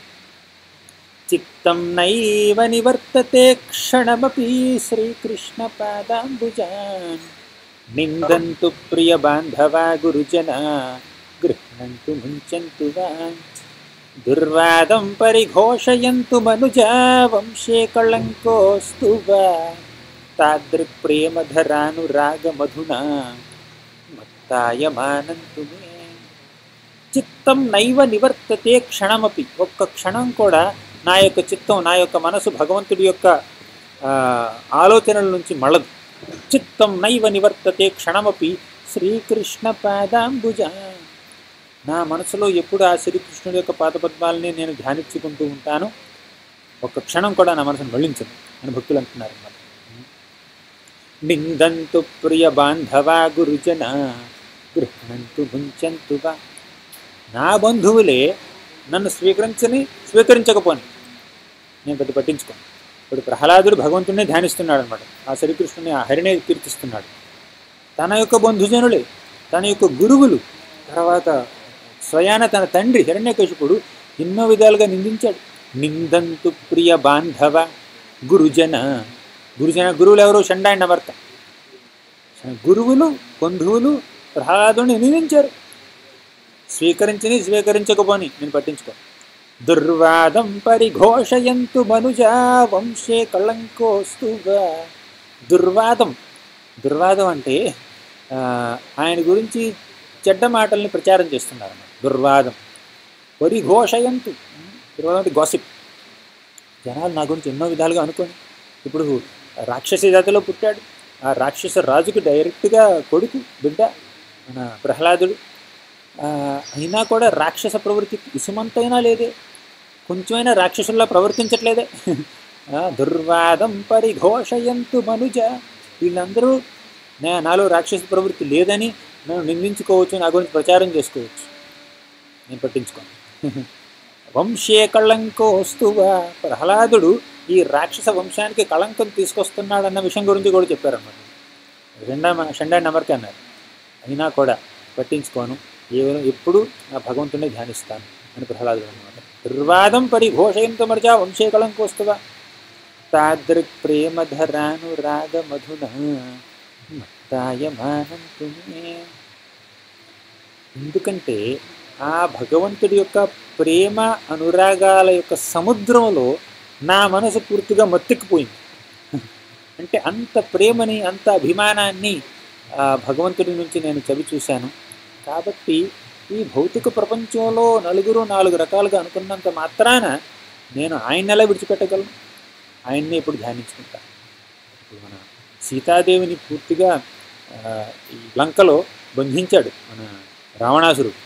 చిత్తం నైవ నివర్తతే క్షణమపి శ్రీకృష్ణ పాదాంబుజాన్ నిందంతు ప్రియ బాంధవా గురుజన గృహ్ణంతు ముంచంతు వా దుర్వాదం పరిఘోషయంతు మనుజా వంశే కళంకోస్తు వా తాదృక్ ప్రేమధరానురాగమధునా మత్తాయమానంతు మే. చిత్తం నైవ నివర్తతే క్షణమపి, ఒక్క క్షణం కూడా నా యొక్క చిత్తం, నా యొక్క మనసు భగవంతుడి యొక్క ఆలోచనల నుంచి మళ్ళదు. చిత్తం నైవ నివర్తతే క్షణమపి శ్రీకృష్ణ పాదాంబుజ. నా మనసులో ఎప్పుడు ఆ శ్రీకృష్ణుడి యొక్క పాదపద్మాలని నేను ధ్యానించుకుంటూ ఉంటాను, ఒక్క క్షణం కూడా నా మనసును మళ్ళించదు అని భక్తులు అంటున్నారు అన్నమాట. నిందంతు ప్రియ బాంధవా గురుజన గృహ్ణంతు ముంచంతు వా. నా బంధువులే నన్ను స్వీకరించకపోని నేను పెద్ద పట్టించుకోను. ఇప్పుడు ప్రహ్లాదుడు భగవంతుడిని ధ్యానిస్తున్నాడు అనమాట, ఆ శ్రీకృష్ణుని, ఆ హరినే కీర్తిస్తున్నాడు. తన యొక్క బంధుజనులే, తన యొక్క గురువులు, తర్వాత స్వయాన తన తండ్రి హిరణ్యకశిపుడు ఎన్నో విధాలుగా నిందించాడు. నిందంతు ప్రియ బాంధవ గురుజన. గురువులు ఎవరు? షండాండ భర్త. గురువులు బంధువులు ప్రహ్లాదుని నిందించారు. స్వీకరించకపోని నేను పట్టించుకో. దుర్వాదం పరిఘోషయంతు మనుజా వంశే కళంకోస్తుగా. దుర్వాదం అంటే ఆయన గురించి చెడ్డ మాటల్ని ప్రచారం చేస్తున్నారు. దుర్వాదం. పరిఘోషయంతు. దుర్వాదం అంటే గాసిప్. జనాలు నా గురించి ఎన్నో విధాలుగా అనుకోని, ఇప్పుడు రాక్షస జాతిలో పుట్టాడు, ఆ రాక్షస రాజుకు డైరెక్ట్గా కొడుకు బిడ్డ మన ప్రహ్లాదుడు. అయినా కూడా రాక్షస ప్రవృత్తి ఇసుమంతైనా లేదే, కొంచెమైనా రాక్షసుల్లా ప్రవర్తించట్లేదే. దుర్వాదం పరిఘోషయంతు మనుజ. వీళ్ళందరూ నాలో రాక్షస ప్రవృత్తి లేదని నేను నిందించుకోవచ్చు, నా గురించి ప్రచారం చేసుకోవచ్చు, నేను పట్టించుకోను. వంశే కళంకోస్తువా. ప్రహ్లాదుడు ఈ రాక్షస వంశానికి కళంకం తీసుకొస్తున్నాడన్న విషయం గురించి కూడా చెప్పారన్నమాట. షండా నెంబర్కి అన్నారు. అయినా కూడా పట్టించుకోను, ఎప్పుడు నా భగవంతుడిని ధ్యానిస్తాను అని ప్రహ్లాదుడు అన్నమాట. దుర్వాదం పరిఘోషయంతో మర్జా వంశే కళంకోస్తువా. తాదృక్ ప్రేమధరానురాగ మధున మత్తాయమానంతుమే. ఎందుకంటే ఆ భగవంతుడి యొక్క ప్రేమ అనురాగాల యొక్క సముద్రంలో నా మనసు పూర్తిగా మత్తెక్కిపోయింది. అంటే అంత ప్రేమని, అంత అభిమానాన్ని భగవంతుడి నుంచి నేను చవి చూశాను. కాబట్టి ఈ భౌతిక ప్రపంచంలో నలుగురు నాలుగు రకాలుగా అనుకున్నంత మాత్రాన నేను ఆయన ఎలా విడిచిపెట్టగలను? ఆయన్ని ఎప్పుడు ధ్యానించుకుంటాను. ఇప్పుడు మన సీతాదేవిని పూర్తిగా ఈ లంకలో బంధించాడు మన రావణాసురుడు.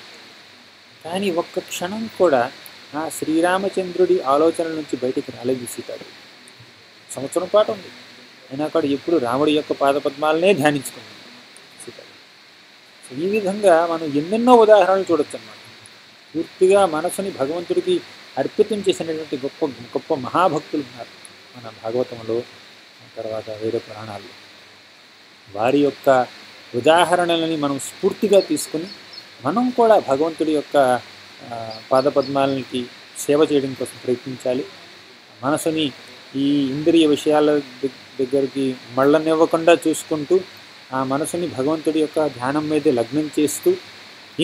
కానీ ఒక్క క్షణం కూడా ఆ శ్రీరామచంద్రుడి ఆలోచనల నుంచి బయటికి రాలేదు సీతాదేవి. సంవత్సరం పాటు ఉంది, అయినా కూడా ఎప్పుడు రాముడి యొక్క పాదపద్మాలనే ధ్యానించుకుంది సీతాదేవి. ఈ విధంగా మనం ఎన్నెన్నో ఉదాహరణలు చూడొచ్చు అన్నమాట. పూర్తిగా మనసుని భగవంతుడికి అర్పితం చేసినటువంటి గొప్ప గొప్ప మహాభక్తులు ఉన్నారు మన భాగవతంలో, తర్వాత వేరే పురాణాల్లో. వారి యొక్క ఉదాహరణలని మనం స్ఫూర్తిగా తీసుకుని మనం కూడా భగవంతుడి యొక్క పాదపద్మాలకి సేవ చేయడం కోసం ప్రయత్నించాలి. మనసుని ఈ ఇంద్రియ విషయాల దగ్గరికి మళ్ళనివ్వకుండా చూసుకుంటూ ఆ మనసుని భగవంతుడి యొక్క ధ్యానం మీద లగ్నం చేస్తూ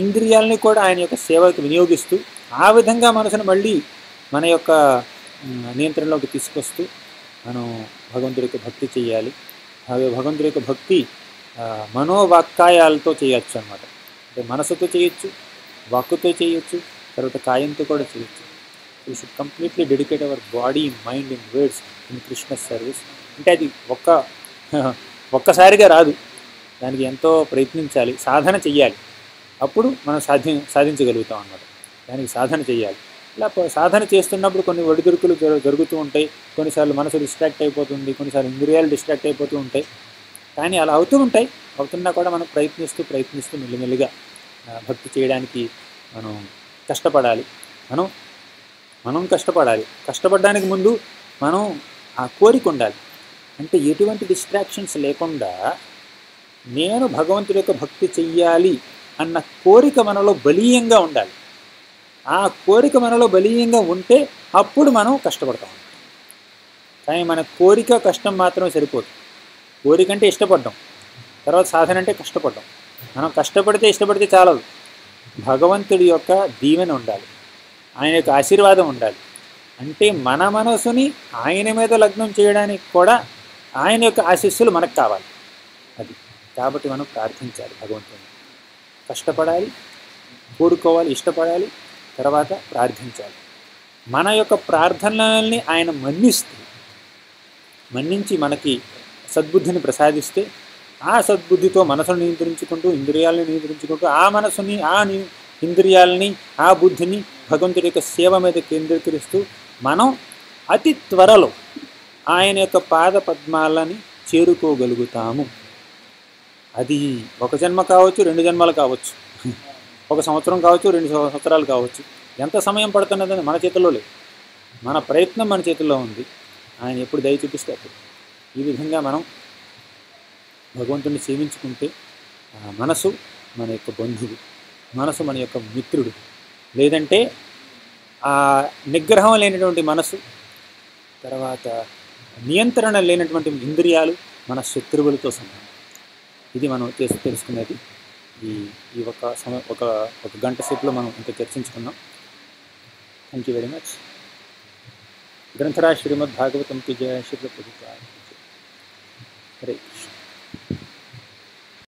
ఇంద్రియాలని కూడా ఆయన యొక్క సేవకి వినియోగిస్తూ ఆ విధంగా మనసును మళ్ళీ మన యొక్క నియంత్రణలోకి తీసుకొస్తూ మనం భగవంతుడి యొక్క భక్తి చేయాలి. భగవంతుడి యొక్క భక్తి మనోవాక్కాయాలతో చేయొచ్చు అన్నమాట. అంటే మనసుతో చేయొచ్చు, వాక్కుతో చేయొచ్చు, తర్వాత కాయంతో కూడా చేయొచ్చు. We should completely dedicate our body, mind and words in Krishna service. అంటే అది ఒక్కసారిగా రాదు, దానికి ఎంతో ప్రయత్నించాలి, సాధన చెయ్యాలి. అప్పుడు మనం సాధించగలుగుతాం అన్నమాట. దానికి సాధన చెయ్యాలి. ఇలా సాధన చేస్తున్నప్పుడు కొన్ని ఒడిదుడుకులు జరుగుతూ ఉంటాయి. కొన్నిసార్లు మనసు డిస్ట్రాక్ట్ అయిపోతుంది, కొన్నిసార్లు ఇంద్రియాలు డిస్ట్రాక్ట్ అయిపోతూ ఉంటాయి. కానీ అలా అవుతున్నా కూడా మనం ప్రయత్నిస్తూ మెల్లిమెల్లిగా భక్తి చేయడానికి మనం కష్టపడాలి. మనం కష్టపడాలి. కష్టపడడానికి ముందు మనం ఆ కోరిక ఉండాలి. అంటే ఎటువంటి డిస్ట్రాక్షన్స్ లేకుండా నేను భగవంతుడి యొక్క భక్తి చెయ్యాలి అన్న కోరిక మనలో బలీయంగా ఉండాలి. ఆ కోరిక మనలో బలీయంగా ఉంటే అప్పుడు మనం కష్టపడతాం. కానీ మన కోరిక కష్టం మాత్రమే సరిపోదు. కోరిక అంటే ఇష్టపడ్డాం, తర్వాత సాధన అంటే కష్టపడ్డాం. మనం ఇష్టపడితే చాలదు. భగవంతుడి యొక్క దీవెన ఉండాలి, ఆయన యొక్క ఆశీర్వాదం ఉండాలి. అంటే మన మనసుని ఆయన మీద లగ్నం చేయడానికి కూడా ఆయన యొక్క ఆశీస్సులు మనకు కావాలి. అది కాబట్టి మనం ప్రార్థించాలి, భగవంతుని కష్టపడాలి, కోరుకోవాలి, ఇష్టపడాలి, తర్వాత ప్రార్థించాలి. మన యొక్క ప్రార్థనల్ని ఆయన మన్నించి మనకి సద్బుద్ధిని ప్రసాదిస్తే ఆ సద్బుద్ధితో మనసును నియంత్రించుకుంటూ, ఇంద్రియాలను నియంత్రించుకుంటూ ఆ మనసుని, ఇంద్రియాలని, ఆ బుద్ధిని భగవంతుడి యొక్క సేవ మీద కేంద్రీకరిస్తూ మనం అతి త్వరలో ఆయన యొక్క పాద పద్మాలని చేరుకోగలుగుతాము. అది ఒక జన్మ కావచ్చు, 2 జన్మలు కావచ్చు, 1 సంవత్సరం కావచ్చు, 2 సంవత్సరాలు కావచ్చు. ఎంత సమయం పడుతున్నదని మన చేతుల్లో లేదు. మన ప్రయత్నం మన చేతుల్లో ఉంది. ఆయన ఎప్పుడు దయ చూపిస్తే అప్పుడు. ఈ విధంగా మనం భగవంతుడిని సేవించుకుంటే మనసు మన యొక్క బంధువు. మనసు మన యొక్క మిత్రుడు. లేదంటే ఆ నిగ్రహం లేనటువంటి మనసు, తర్వాత నియంత్రణ లేనటువంటి ఇంద్రియాలు మన శత్రువులతో సమానం. ఇది మనం తెలుసుకునేది ఈ ఈ ఒక గంట సేపులో మనం ఇంత చర్చించుకున్నాం. Thank you very much. గ్రంథరాజ్ శ్రీమద్ భాగవతం కి జయ. శ్రీల ప్రభుత్వ హరే కృష్ణ.